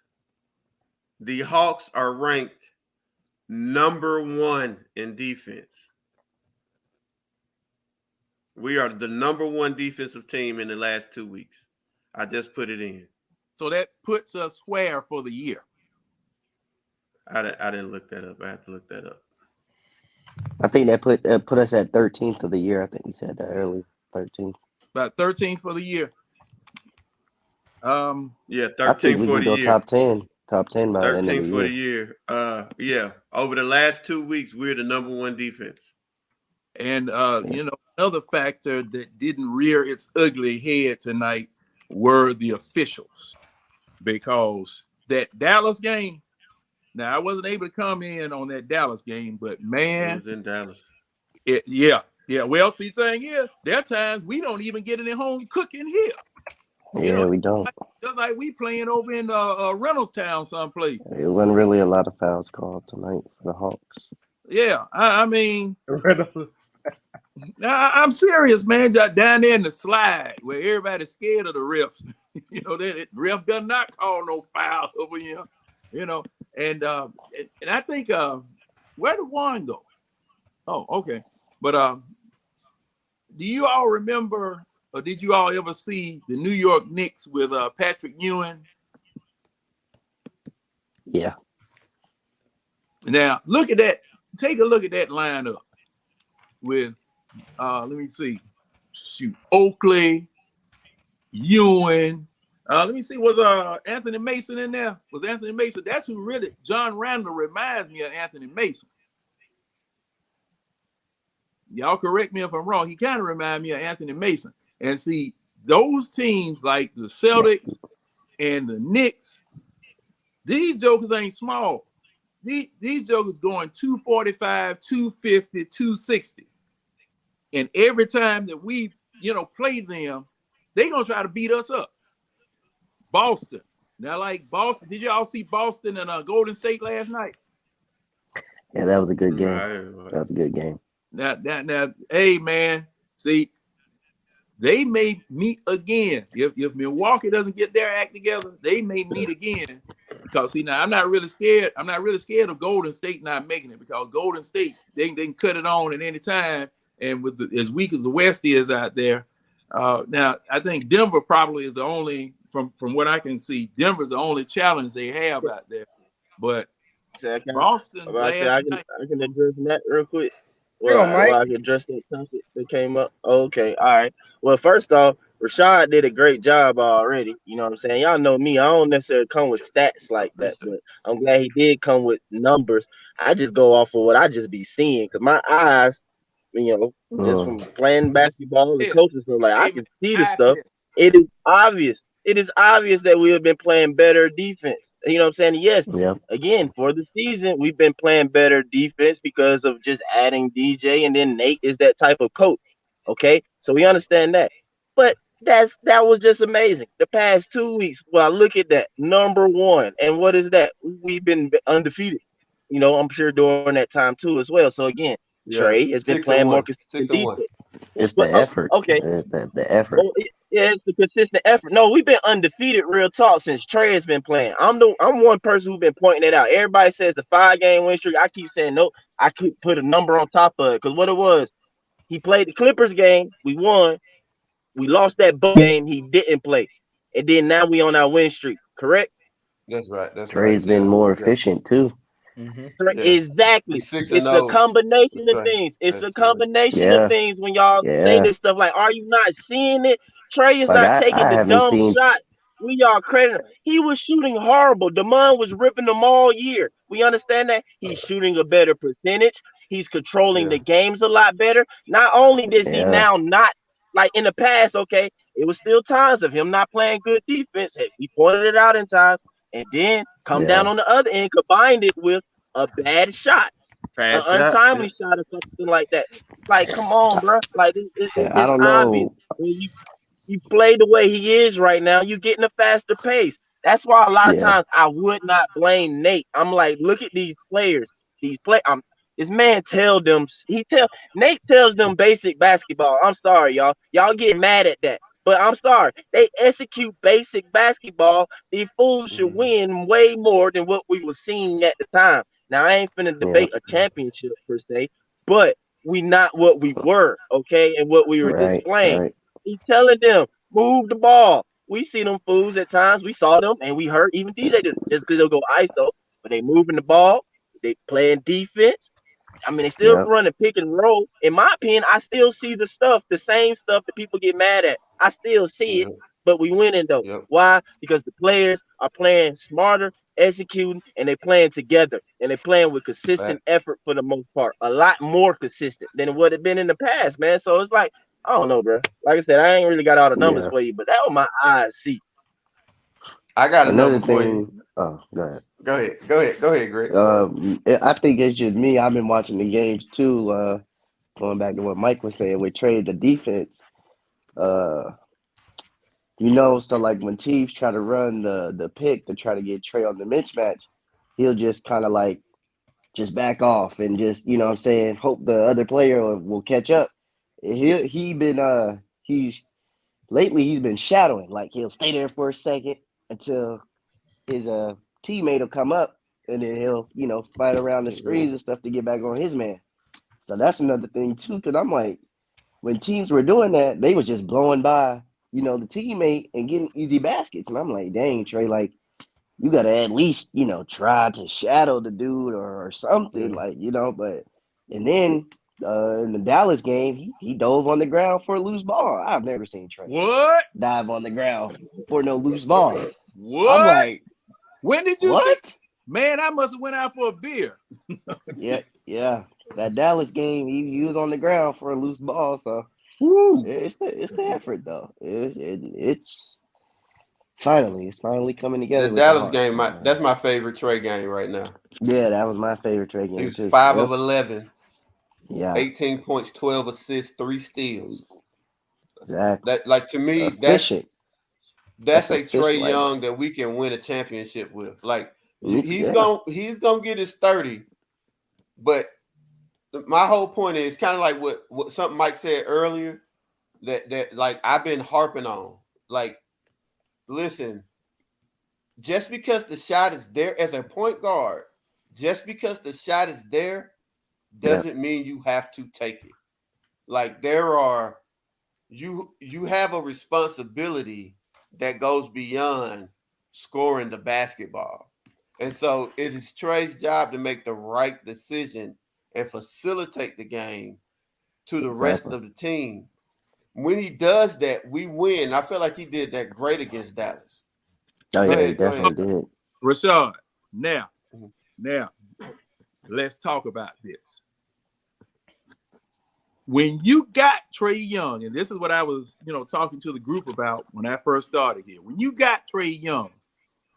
the Hawks are ranked number 1 in defense. We are the number 1 defensive team in the last 2 weeks. I just put it in. So that puts us where for the year? I didn't look that up. I have to look that up. I think that put us at 13th of the year. I think you said that early. 13th. About 13th for the year. Yeah, 13th I think we for can the go year. Top 10 by the end of the 13th for the year. Yeah. Over the last 2 weeks, we're the number 1 defense. And you know, another factor that didn't rear its ugly head tonight were the officials, because that Dallas game. Now, I wasn't able to come in on that Dallas game, but man, it was in Dallas. Yeah. Well, see, thing is, there are times we don't even get any home cooking here. Yeah, we don't. Just like we playing over in Reynoldstown someplace. It wasn't really a lot of fouls called tonight for the Hawks. Yeah, I mean, I'm serious, man. Down there in the slide where everybody's scared of the refs. You know, that ref does not call no foul over here. You know, and I think where did Juan go? Oh, okay. But do you all remember, or did you all ever see the New York Knicks with Patrick Ewing? Yeah. Now look at that. Take a look at that lineup with let me see. Shoot, Oakley, Ewing. Let me see. Was Anthony Mason in there? Was Anthony Mason? That's who really. John Randall reminds me of Anthony Mason. Y'all correct me if I'm wrong. He kind of reminds me of Anthony Mason. And see, those teams like the Celtics and the Knicks, these jokers ain't small. These jokers going 245, 250, 260. And every time that we, play them, they going to try to beat us up. Boston. Now, like Boston, did y'all see Boston and Golden State last night? Yeah, that was a good game. That was a good game. Now, hey, man, see, they may meet again. If Milwaukee doesn't get their act together, they may meet again. Because, see, now I'm not really scared. I'm not really scared of Golden State not making it, because Golden State, they can cut it on at any time. And with as weak as the West is out there, now I think Denver probably is the only, from what I can see, Denver's the only challenge they have out there. But Boston last night. I can address that real quick. Hang on, Mike. I can address that topic that came up. Okay, all right. Well, first off, Rashad did a great job already. You know what I'm saying? Y'all know me. I don't necessarily come with stats like that, but I'm glad he did come with numbers. I just go off of what I just be seeing because my eyes, just from playing basketball, the coaches are like, I can see the stuff. It is obvious. It is obvious that we have been playing better defense. You know what I'm saying? Yes. Yeah. Again, for the season, we've been playing better defense because of just adding DJ, and then Nate is that type of coach. Okay, so we understand that. But that was just amazing. The past 2 weeks, well, look at that. Number one. And what is that? We've been undefeated. I'm sure during that time too as well. So again, Trey has been playing more consistent defense. It's the effort. Okay. The effort. Well, it's the consistent effort. No, we've been undefeated real talk since Trey has been playing. I'm one person who's been pointing it out. Everybody says the 5-game win streak. I keep saying no. I keep put a number on top of it because what it was, he played the Clippers game. We won. We lost that game. He didn't play, and then now we on our win streak. Correct? That's right. Trey's been more efficient too. Mm-hmm. Exactly. It's a combination of things. It's a combination of things when y'all say this stuff. Like, are you not seeing it? Trey is not taking the dumb shot. We are crediting. He was shooting horrible. Damon was ripping them all year. We understand that. He's shooting a better percentage. He's controlling the games a lot better. Not only does he now not, like in the past, okay, it was still times of him not playing good defense. We pointed it out in times. And then come down on the other end, combined it with a bad shot, an untimely shot or something like that. Like, come on, bro. Like, it's I don't obvious. know. When you play the way he is right now, you're getting a faster pace. That's why a lot of times I would not blame Nate. I'm like, look at these players. This man Nate tells them basic basketball. I'm sorry, y'all. Y'all get mad at that. But I'm sorry, they execute basic basketball. These fools should win way more than what we were seeing at the time. Now, I ain't finna debate a championship per se, but we not what we were, okay, and what we were displaying. Right. He's telling them, move the ball. We see them fools at times. We saw them, and we heard even DJ did just because they'll go ISO, but they moving the ball. They playing defense. I mean, they still running pick and roll. In my opinion, I still see the same stuff that people get mad at. I still see it, but we winning though. Why? Because the players are playing smarter, executing, and they playing together, and they playing with consistent effort for the most part. A lot more consistent than it would have been in the past, man. So it's like, I don't know, bro. Like I said, I ain't really got all the numbers for you, but that was my eyes see. I got another thing. For you. Oh, go ahead. Go ahead, Greg. I think it's just me. I've been watching the games too. Going back to what Mike was saying with Trey, the defense. So like when teams try to run the pick to try to get Trey on the mismatch, he'll just kind of like just back off and just, hope the other player will catch up. He's been shadowing. Like he'll stay there for a second until his teammate will come up, and then he'll, fight around the screens and stuff to get back on his man. So that's another thing too, because I'm like, when teams were doing that, they was just blowing by, the teammate and getting easy baskets. And I'm like, dang, Trey, like, you got to at least, try to shadow the dude or something, but, and then in the Dallas game, he dove on the ground for a loose ball. I've never seen Trey dive on the ground for no loose ball. What? I'm like, when did you what? see? Man, I must have went out for a beer. Yeah. That Dallas game, he was on the ground for a loose ball, so it's the effort though. It's finally coming together. The Dallas game, that's my favorite Trey game right now. Yeah, that was my favorite Trey game too. 5 of 11. Yeah. 18 points, 12 assists, 3 steals. Exactly. That, like, to me, efficient. That's a Trey Young that we can win a championship with. Like, he's gonna get his 30, but my whole point is kind of like what something Mike said earlier that like I've been harping on. Like, listen, just because the shot is there as a point guard, just because the shot is there doesn't mean you have to take it. Like, you have a responsibility that goes beyond scoring the basketball. And so it is Trey's job to make the right decision and facilitate the game to the rest of the team. When he does that, we win. I feel like he did that great against Dallas. Oh, yeah, he definitely did. Rashad, now, let's talk about this. When you got Trey Young, and this is what I was, talking to the group about when I first started here. When you got Trey Young,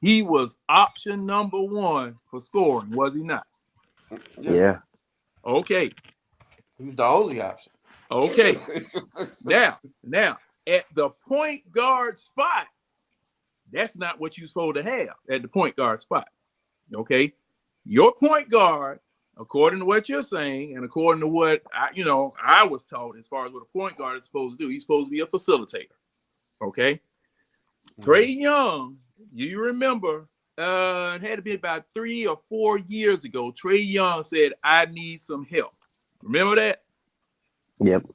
he was option number one for scoring, was he not? Yeah. Okay. He was the only option. Okay. Now, at the point guard spot, that's not what you're supposed to have at the point guard spot. Okay. Your point guard, according to what you're saying, and according to what I was taught as far as what a point guard is supposed to do, he's supposed to be a facilitator. Okay. Trey Young, you remember, it had to be about 3 or 4 years ago. Trey Young said, "I need some help." Remember that? Yep.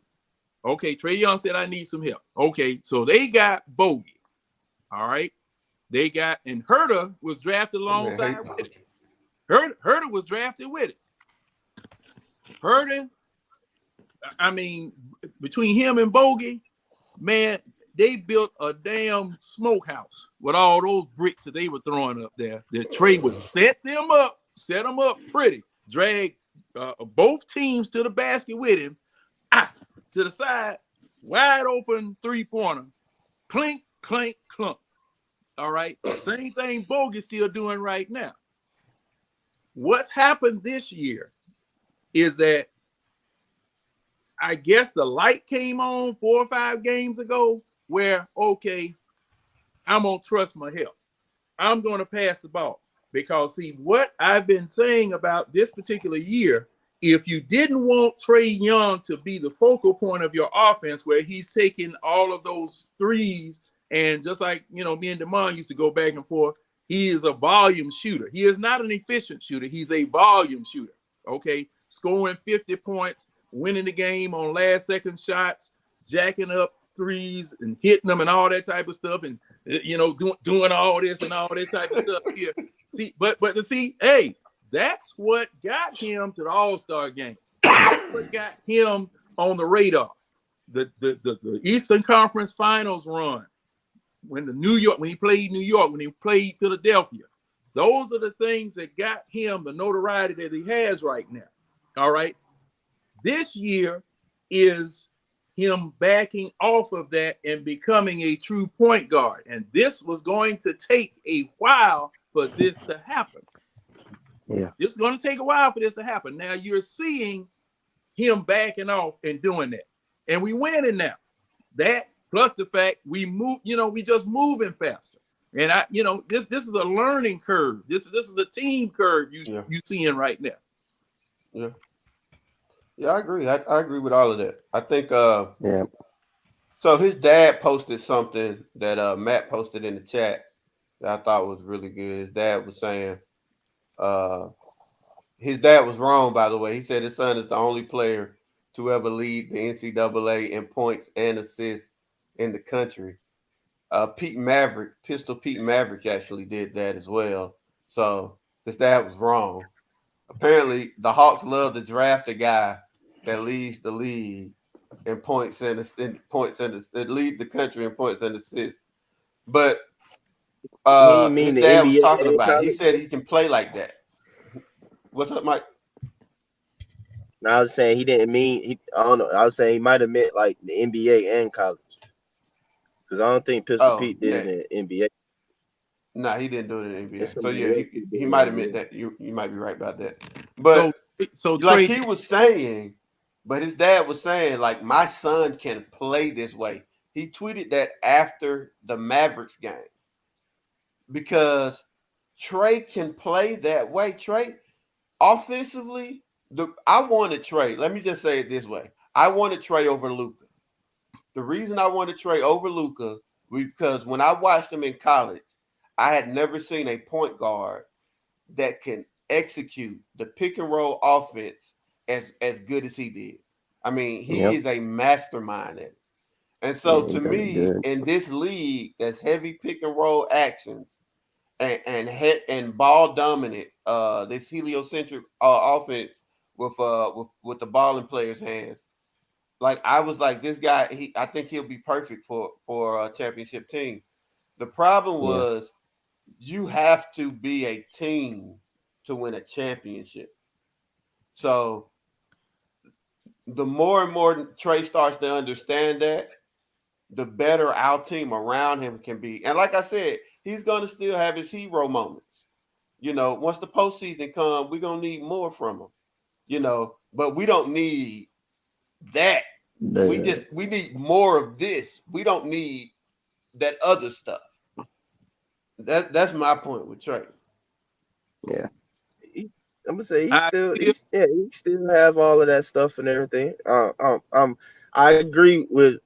Okay, Trey Young said, "I need some help." Okay, so they got Bogey. All right. They got, and Herter was drafted alongside with it. Herter was drafted with it. Herter, I mean, between him and Bogey, man, they built a damn smokehouse with all those bricks that they were throwing up there. That Trey would set them up pretty, drag both teams to the basket with him, to the side, wide open 3-pointer, clink, clink, clunk. All right, same thing Bogey's still doing right now. What's happened this year is that I guess the light came on 4 or 5 games ago where, okay, I'm going to trust my help. I'm going to pass the ball. Because, see, what I've been saying about this particular year, if you didn't want Trey Young to be the focal point of your offense where he's taking all of those threes, and just like, me and DeMond used to go back and forth, he is a volume shooter. He is not an efficient shooter. He's a volume shooter, okay? Scoring 50 points, winning the game on last-second shots, jacking up threes and hitting them and all that type of stuff, and, doing all this and all that type of stuff here. See, but to see, hey, that's what got him to the All-Star game. That's what got him on the radar. The Eastern Conference Finals run. When he played New York, when he played Philadelphia, those are the things that got him the notoriety that he has right now. All right. This year is him backing off of that and becoming a true point guard. And this was going to take a while for this to happen. Yeah. It's going to take a while for this to happen. Now you're seeing him backing off and doing that. And we winning now. That plus the fact we move, we just moving faster. And this is a learning curve. This is a team curve you seeing right now. Yeah. Yeah, I agree. I agree with all of that. I think so his dad posted something that Matt posted in the chat that I thought was really good. His dad was saying his dad was wrong, by the way. He said his son is the only player to ever lead the NCAA in points and assists in the country. Pistol Pete Maverick actually did that as well. So his dad was wrong. Apparently, the Hawks love to draft a guy that leads the league in points and that lead the country in points and assists. But his dad was talking about it. He said he can play like that. What's up, Mike? No, I was saying he didn't mean. I don't know. I was saying he might have meant like the NBA and college, because I don't think Pistol Pete did it in NBA. No, he didn't do it in NBA. So yeah, he might have meant that. You might be right about that. But so like he was saying, but his dad was saying, like, my son can play this way. He tweeted that after the Mavericks game because Trey can play that way. Trey, offensively, I wanted Trey. Let me just say it this way. I wanted Trey over Luka. The reason I wanted Trey over Luka was because when I watched him in college, I had never seen a point guard that can execute the pick and roll offense as good as he did. I mean, he is a mastermind at it. And so to me, in this league that's heavy pick and roll actions, and ball dominant, this heliocentric offense with the ball in players' hands. Like I was like, this guy, I think he'll be perfect for a championship team. The problem was you have to be a team to win a championship. So the more and more Trey starts to understand that, the better our team around him can be. And like I said, he's going to still have his hero moments. You know, once the postseason comes, we're going to need more from him. You know, but we don't need that. We need more of this. We don't need that other stuff. That's my point with Trey. Yeah. I'm gonna say he still have all of that stuff and everything. I agree with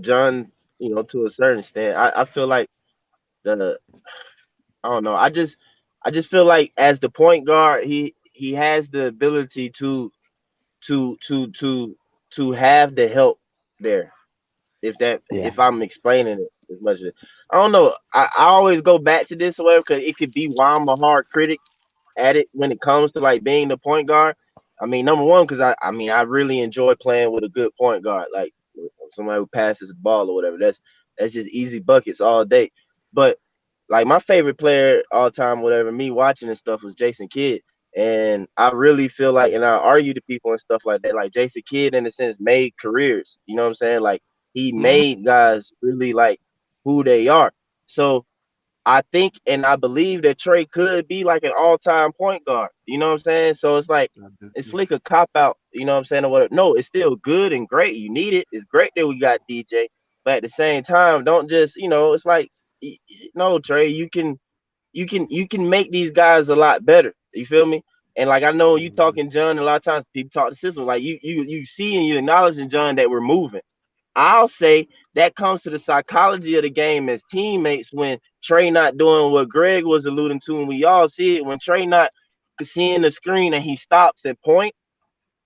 John, to a certain extent. I feel like I don't know. I just feel like as the point guard, he has the ability to to to to have the help there. If I'm explaining it as much as I don't know. I always go back to this way because it could be why I'm a hard critic at it when it comes to like being the point guard. I mean, number one, because I really enjoy playing with a good point guard, like somebody who passes the ball or whatever. That's just easy buckets all day. But like my favorite player all time, whatever, me watching and stuff was Jason Kidd. And I really feel like, and I argue to people and stuff like that, like Jason Kidd in a sense made careers. You know what I'm saying? Like he made guys really like who they are. So I think and I believe that Trey could be like an all-time point guard. You know what I'm saying? So it's like it's like a cop out. You know what I'm saying? Or whatever. No, it's still good and great. You need it. It's great that we got DJ, but at the same time, don't just it's like no, Trey. You can make these guys a lot better. You feel me? And like I know you talking John. A lot of times people talk the system. Like you see and you acknowledging John that we're moving. I'll say that comes to the psychology of the game as teammates when Trey not doing what Greg was alluding to, and we all see it when Trey not seeing the screen and he stops and point.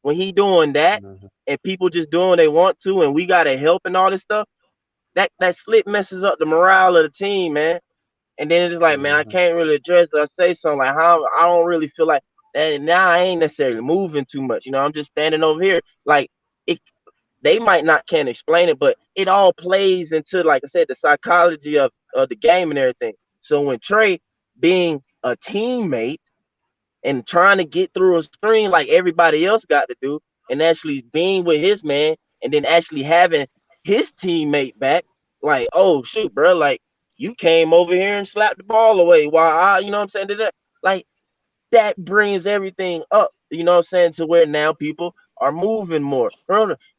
When he doing that and people just doing what they want to, and we gotta help and all this stuff, that slip messes up the morale of the team, man. And then it's like, man, I can't really address it. I say something like how I don't really feel like that now I ain't necessarily moving too much. I'm just standing over here. Like it they might not can explain it, but it all plays into, like I said, the psychology of the game and everything. So when Trey being a teammate and trying to get through a screen like everybody else got to do, and actually being with his man, and then actually having his teammate back, like, oh shoot, bro, like you came over here and slapped the ball away while you know what I'm saying, like that brings everything up, you know what I'm saying, to where now people are moving more.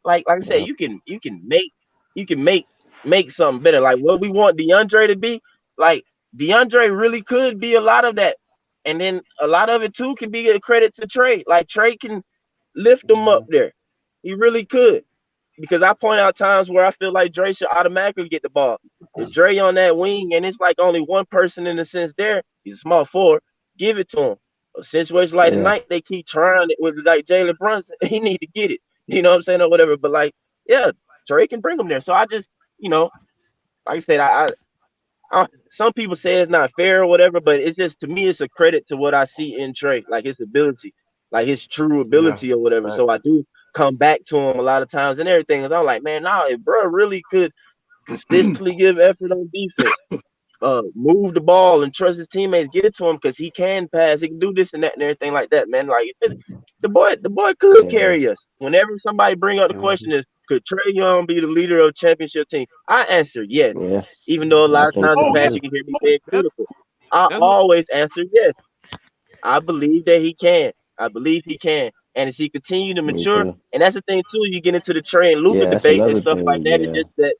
Like I said, you can make something better. Like what we want DeAndre to be, like DeAndre really could be a lot of that. And then a lot of it too can be a credit to Trey. Like Trey can lift them up there. He really could. Because I point out times where I feel like Dre should automatically get the ball. If Dre on that wing and it's like only one person in the sense there, he's a small forward, give it to him. A situation like tonight, they keep trying it with like Jalen Brunson. He need to get it. You know what I'm saying, or whatever. But like, yeah, Trey can bring him there. So I just, like I said, I some people say it's not fair or whatever, but it's just, to me, it's a credit to what I see in Trey, like his ability, like his true ability or whatever. Right. So I do come back to him a lot of times and everything. And I'm like, man, nah, if bro really could consistently give effort on defense, move the ball and trust his teammates, get it to him because he can pass, he can do this and that and everything like that, man. Like the boy could carry us. Whenever somebody bring up the question is, could Trey Young be the leader of a championship team? I answer yes. Even though a lot of times in the past you can hear me being critical. I always answer yes. I believe that he can. I believe he can. And as he continue to mature, and that's the thing too, you get into the Trey and Luka debate and stuff like that. It's just that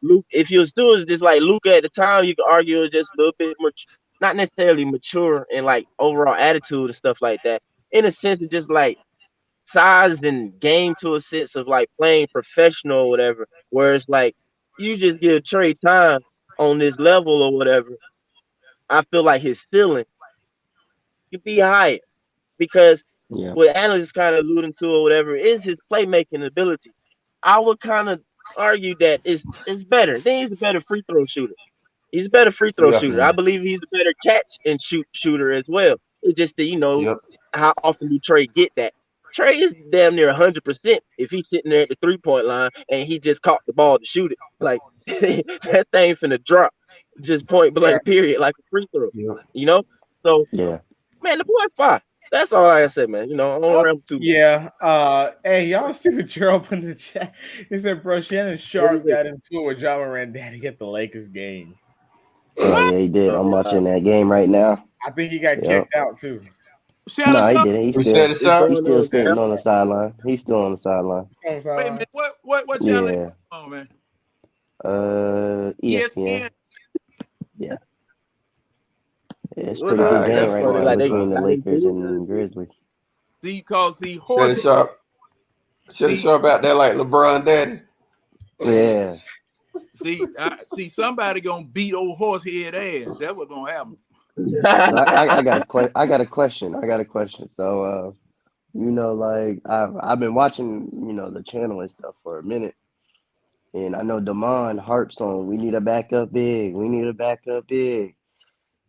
Luke, if you was doing just like Luka at the time, you could argue it just a little bit more, not necessarily mature and like overall attitude and stuff like that. In a sense, of just like size and game to a sense of like playing professional or whatever, where it's like you just give Trey time on this level or whatever. I feel like his ceiling could be higher because what analysts kind of alluding to or whatever is his playmaking ability. I would kind of argue that it's better. Then he's a better free throw shooter. He's a better free throw Yep. shooter. I believe he's a better catch and shoot shooter as well. It's just that, Yep. how often do Trey get that? Trey is damn near 100% if he's sitting there at the 3-point line and he just caught the ball to shoot it. Like that thing finna drop, just point blank, period, like a free throw. Yep. So Yeah. man, the boy fire. That's all I said, man. I don't ramble too much. Yeah. Hey, y'all see what Gerald put in the chat? He said, bro, Shannon Sharp got into it with John Moran Daddy at the Lakers game. Oh yeah, he did. I'm watching that game right now. I think he got kicked out too. No, he didn't. He's still sitting down. on the sideline. He's still on the sideline. Wait a minute. What channel is it on, man? ESPN. Yeah. It's Well, pretty good nah, game that's right funny. now Like, they between the got Lakers into and Grizzlies. See, Shannon horse. Sharp. Shannon Sharp out there like LeBron Daddy. Yeah. See, somebody gonna beat old horsehead ass. That's what's gonna happen. I got a question. So like I've been watching, the channel and stuff for a minute. And I know Damon harps on we need a backup big. We need a backup big.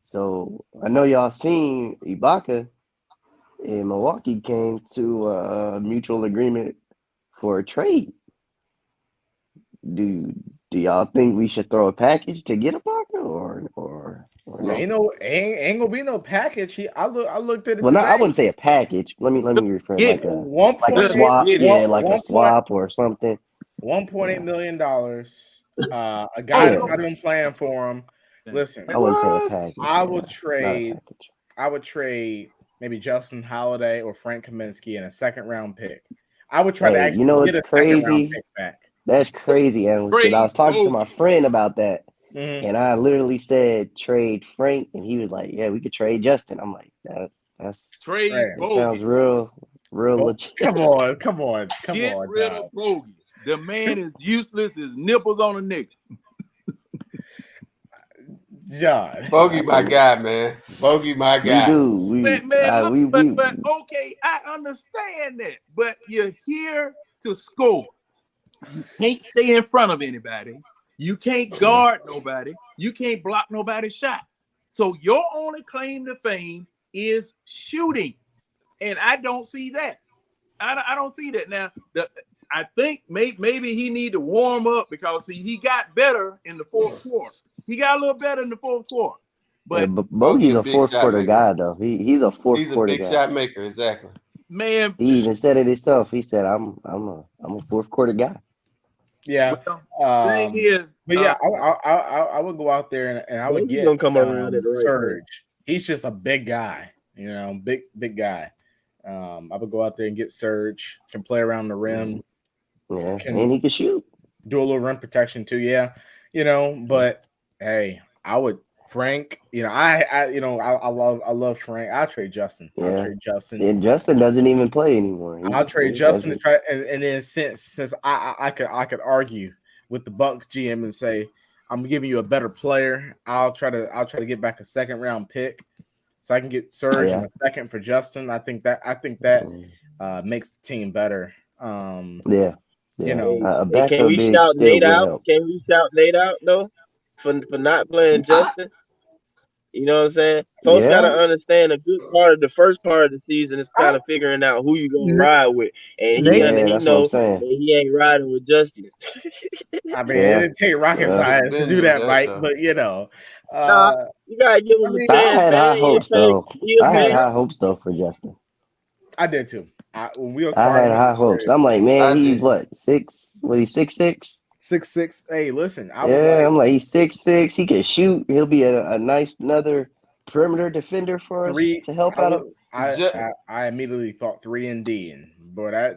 So I know y'all seen Ibaka in Milwaukee came to a mutual agreement for a trade. Do y'all think we should throw a package to get Ibaka or no? Ain't gonna be no package. I looked at it. Well, today. I wouldn't say a package. Let me rephrase Get like a swap. A swap or something. $1.8 million. A guy that's not even playing for him. Listen, I wouldn't say a package. I would trade maybe Justin Holiday or Frank Kaminsky in a second round pick. I would try to actually get a second round pick back. That's crazy, Analyst. Because I was talking to my friend about that, and I literally said trade Frank, and he was like, "Yeah, we could trade Justin." I'm like, "That's trade. That sounds real legit." Come on. Get rid of Bogey. The man is useless. His nipples on a nigga. John. Bogey, my guy, man. Bogey, my guy. But okay, I understand that. But you're here to score. You can't stay in front of anybody. You can't guard nobody. You can't block nobody's shot. So your only claim to fame is shooting. And I don't see that. I don't see that. Now, I think maybe he need to warm up because he got better in the fourth quarter. He got a little better in the fourth quarter. But Bogey's a fourth quarter guy, though. He's a fourth quarter guy. He's a big shot maker, exactly. Man, he even said it himself. He said, "I'm a fourth quarter guy." Yeah. Thing is, but yeah, I would go out there and I would get Serge. He's just a big guy, big guy. I would go out there and get Serge, can play around the rim. Yeah, and he can shoot. Do a little rim protection too, yeah. But hey, I would Frank. I love Frank. I'll trade Justin. I'll trade Justin. And Justin doesn't even play anymore. I'll trade Justin to try, and then since I could argue with the Bucks GM and say I'm giving you a better player. I'll try to get back a second round pick so I can get Serge in a second for Justin. I think that makes the team better. Can we shout Nate out? Can we shout Nate out though for not playing Justin? You know what I'm saying? Folks gotta understand a good part of the first part of the season is kind of figuring out who you gonna ride with, and he knows that he ain't riding with Justin. I mean, it didn't take rocket science to do that, right? But you gotta give him a chance. I had high hopes though. I had high hopes though for Justin. I did too. I had high hopes. I'm like, man, he's what, 6'? What, he's 6'6"? 6'6". Hey, listen, I'm like, he's 6'6". He can shoot. He'll be a nice another perimeter defender for us to help out. I immediately thought 3 and D, and boy, I'm like,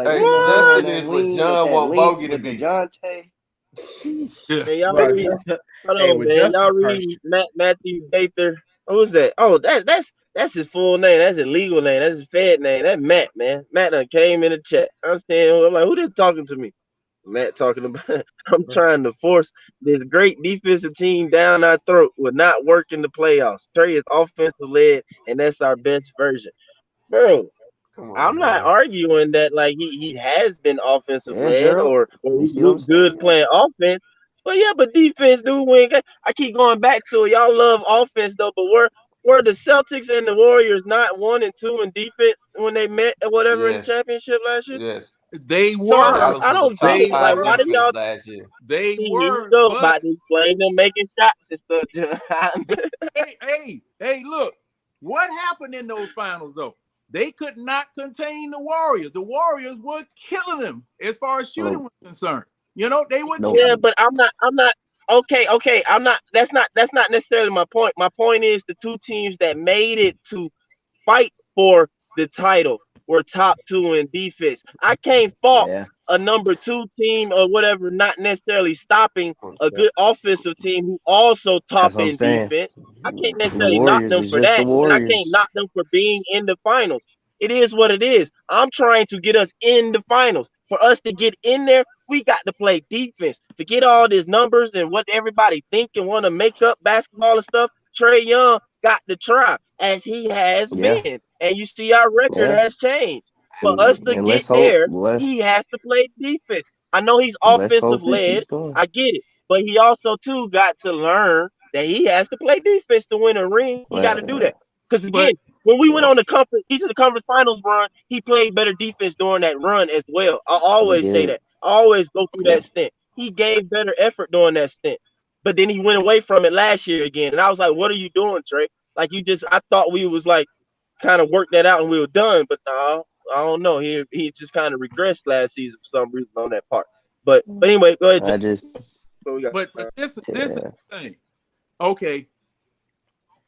Justin is what John want Bogey to be. DeJounte. Y'all read Matthew Bather. Who's that? Oh, that's his full name. That's his legal name. That's his Fed name. That's Matt, man. Matt done came in the chat. I'm like, who this talking to me? Matt talking about I'm trying to force this great defensive team down our throat would not work in the playoffs. Trey is offensive led, and that's our best version. Bro, I'm not arguing that like he has been offensive Yeah, led Gerald. or You he see what I'm looked good saying? playing offense. But yeah, but defense do win. I keep going back to it. Y'all love offense though, but were the Celtics and the Warriors not 1 and 2 in defense when they met or whatever in the championship last year? Yes. They So were. I don't get it. Like, why did y'all? last year? They See, here you were. go But about to explain them making shots and stuff. hey, look. What happened in those finals, though? They could not contain the Warriors. The Warriors were killing them as far as shooting was concerned. You know, they were killing Yeah, them. but I'm not. Okay. I'm not. That's not necessarily my point. My point is the two teams that made it to fight for the title were top 2 in defense. I can't fault a number 2 team or whatever not necessarily stopping a good offensive team who also top That's what I'm in saying. defense. I can't The necessarily knock Warriors them is for just that, the and I can't Warriors. knock them for being in the finals. It is what it is. I'm trying to get us in the finals. For us to get in there, we got to play defense. Forget all these numbers and what everybody think and want to make up basketball and stuff. Trae Young got to try, as he has been. And you see our record has changed. For us to And get let's hope. there, he has to play defense. I know he's Let's offensive hope it led. keeps going. I get it. But he also, too, got to learn that he has to play defense to win a ring. He got to do that. Because, again, when we went on the conference finals run, he played better defense during that run as well. I always say that. I always go through that stint. He gave better effort during that stint. But then he went away from it last year again. And I was like, what are you doing, Trey? Like, I thought we was like kind of worked that out and we were done. But no, I don't know. He just kind of regressed last season for some reason on that part. But anyway, go ahead. But this is the thing. Okay.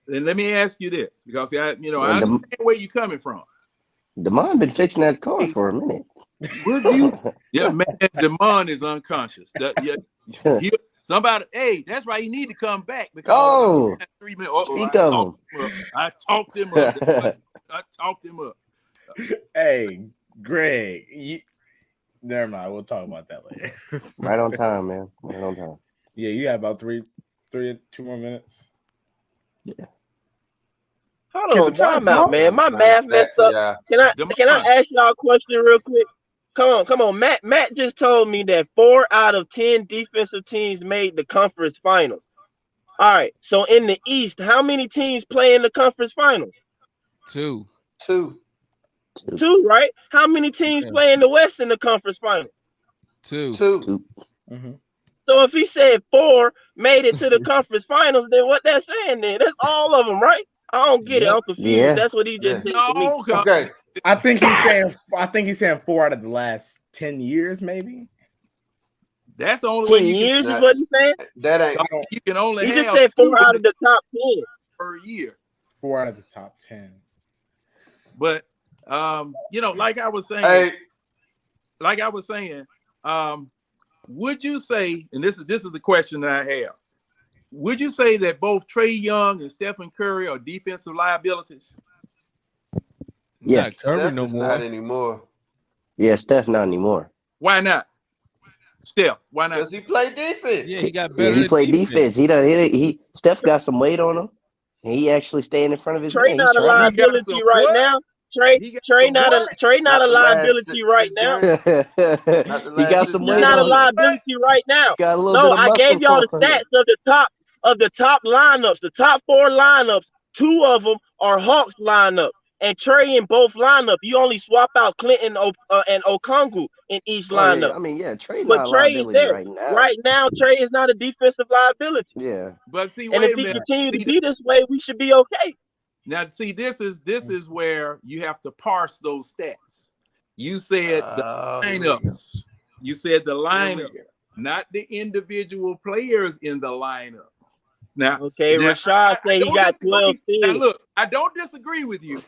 Then let me ask you this, because I understand where you're coming from. Demond been fixing that car for a minute. Yeah, man, Demond is unconscious. Somebody, hey, that's right. He need to come back because 3 minutes. Speak of him. I talked him up. I talked him up. Hey, Greg, never mind. We'll talk about that later. Right on time, man. Right on time. Yeah, you have about 2 more minutes. Yeah. Hold on, time out, man. My math messed up. Can I ask y'all a question real quick? Come on. Matt just told me that 4 out of 10 defensive teams made the conference finals. All right. So in the East, how many teams play in the conference finals? 2. 2, right? How many teams play in the West in the conference finals? 2. Mm-hmm. So if he said 4 made it to the conference finals, then what that's saying then? That's all of them, right? I don't get it. I'm confused. Yeah. That's what he just said to me. Okay. I think he's saying 4 out of the last 10 years, maybe. That's the only 10 way you years can, is what he's saying. That ain't. You can only He have just said 4 out of the top 10 per year. 4 out of the top 10. But like I was saying, would you say, and this is the question that I have, would you say that both Trae Young and Stephen Curry are defensive liabilities? Yes. Not Curry no more. Not anymore. Yeah, Steph not anymore. Why not? Steph, why not? Because he played defense. Yeah, he got better. Yeah, he played defense. He Steph got some weight on him. And he actually staying in front of his Trey man. not a liability right now. Trey not a liability right now. He got some weight He's not a on him. liability right now. Got a little No, bit of I muscle gave y'all the on him. stats of the top lineups, the top 4 lineups. 2 of them are Hawks lineup, and Trey in both lineup. You only swap out Clinton and Okongwu in each lineup. Yeah. I mean, yeah, Trey But not a Trey is liability there right now. Right now, Trey is not a defensive liability. Yeah. But see, And if he continue to be this way, we should be okay. Now, see, this is where you have to parse those stats. You said the lineups. You said the lineup, not the individual players in the lineup. Now, Rashad say he got 12 steals. Now, look, I don't disagree with you.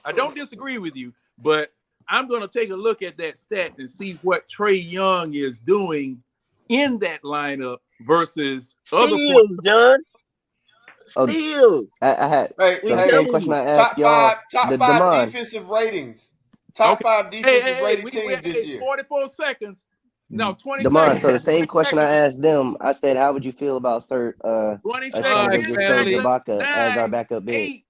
But I'm going to take a look at that stat and see what Trae Young is doing in that lineup versus other points. John. Steals. I had the same question I asked y'all. Top five Demond. defensive ratings. Top 5 defensive rated teams this year. 44 seconds. No, 20 Demond, seconds. so the same question I asked them, I said, how would you feel about Serge Ibaka as our backup big?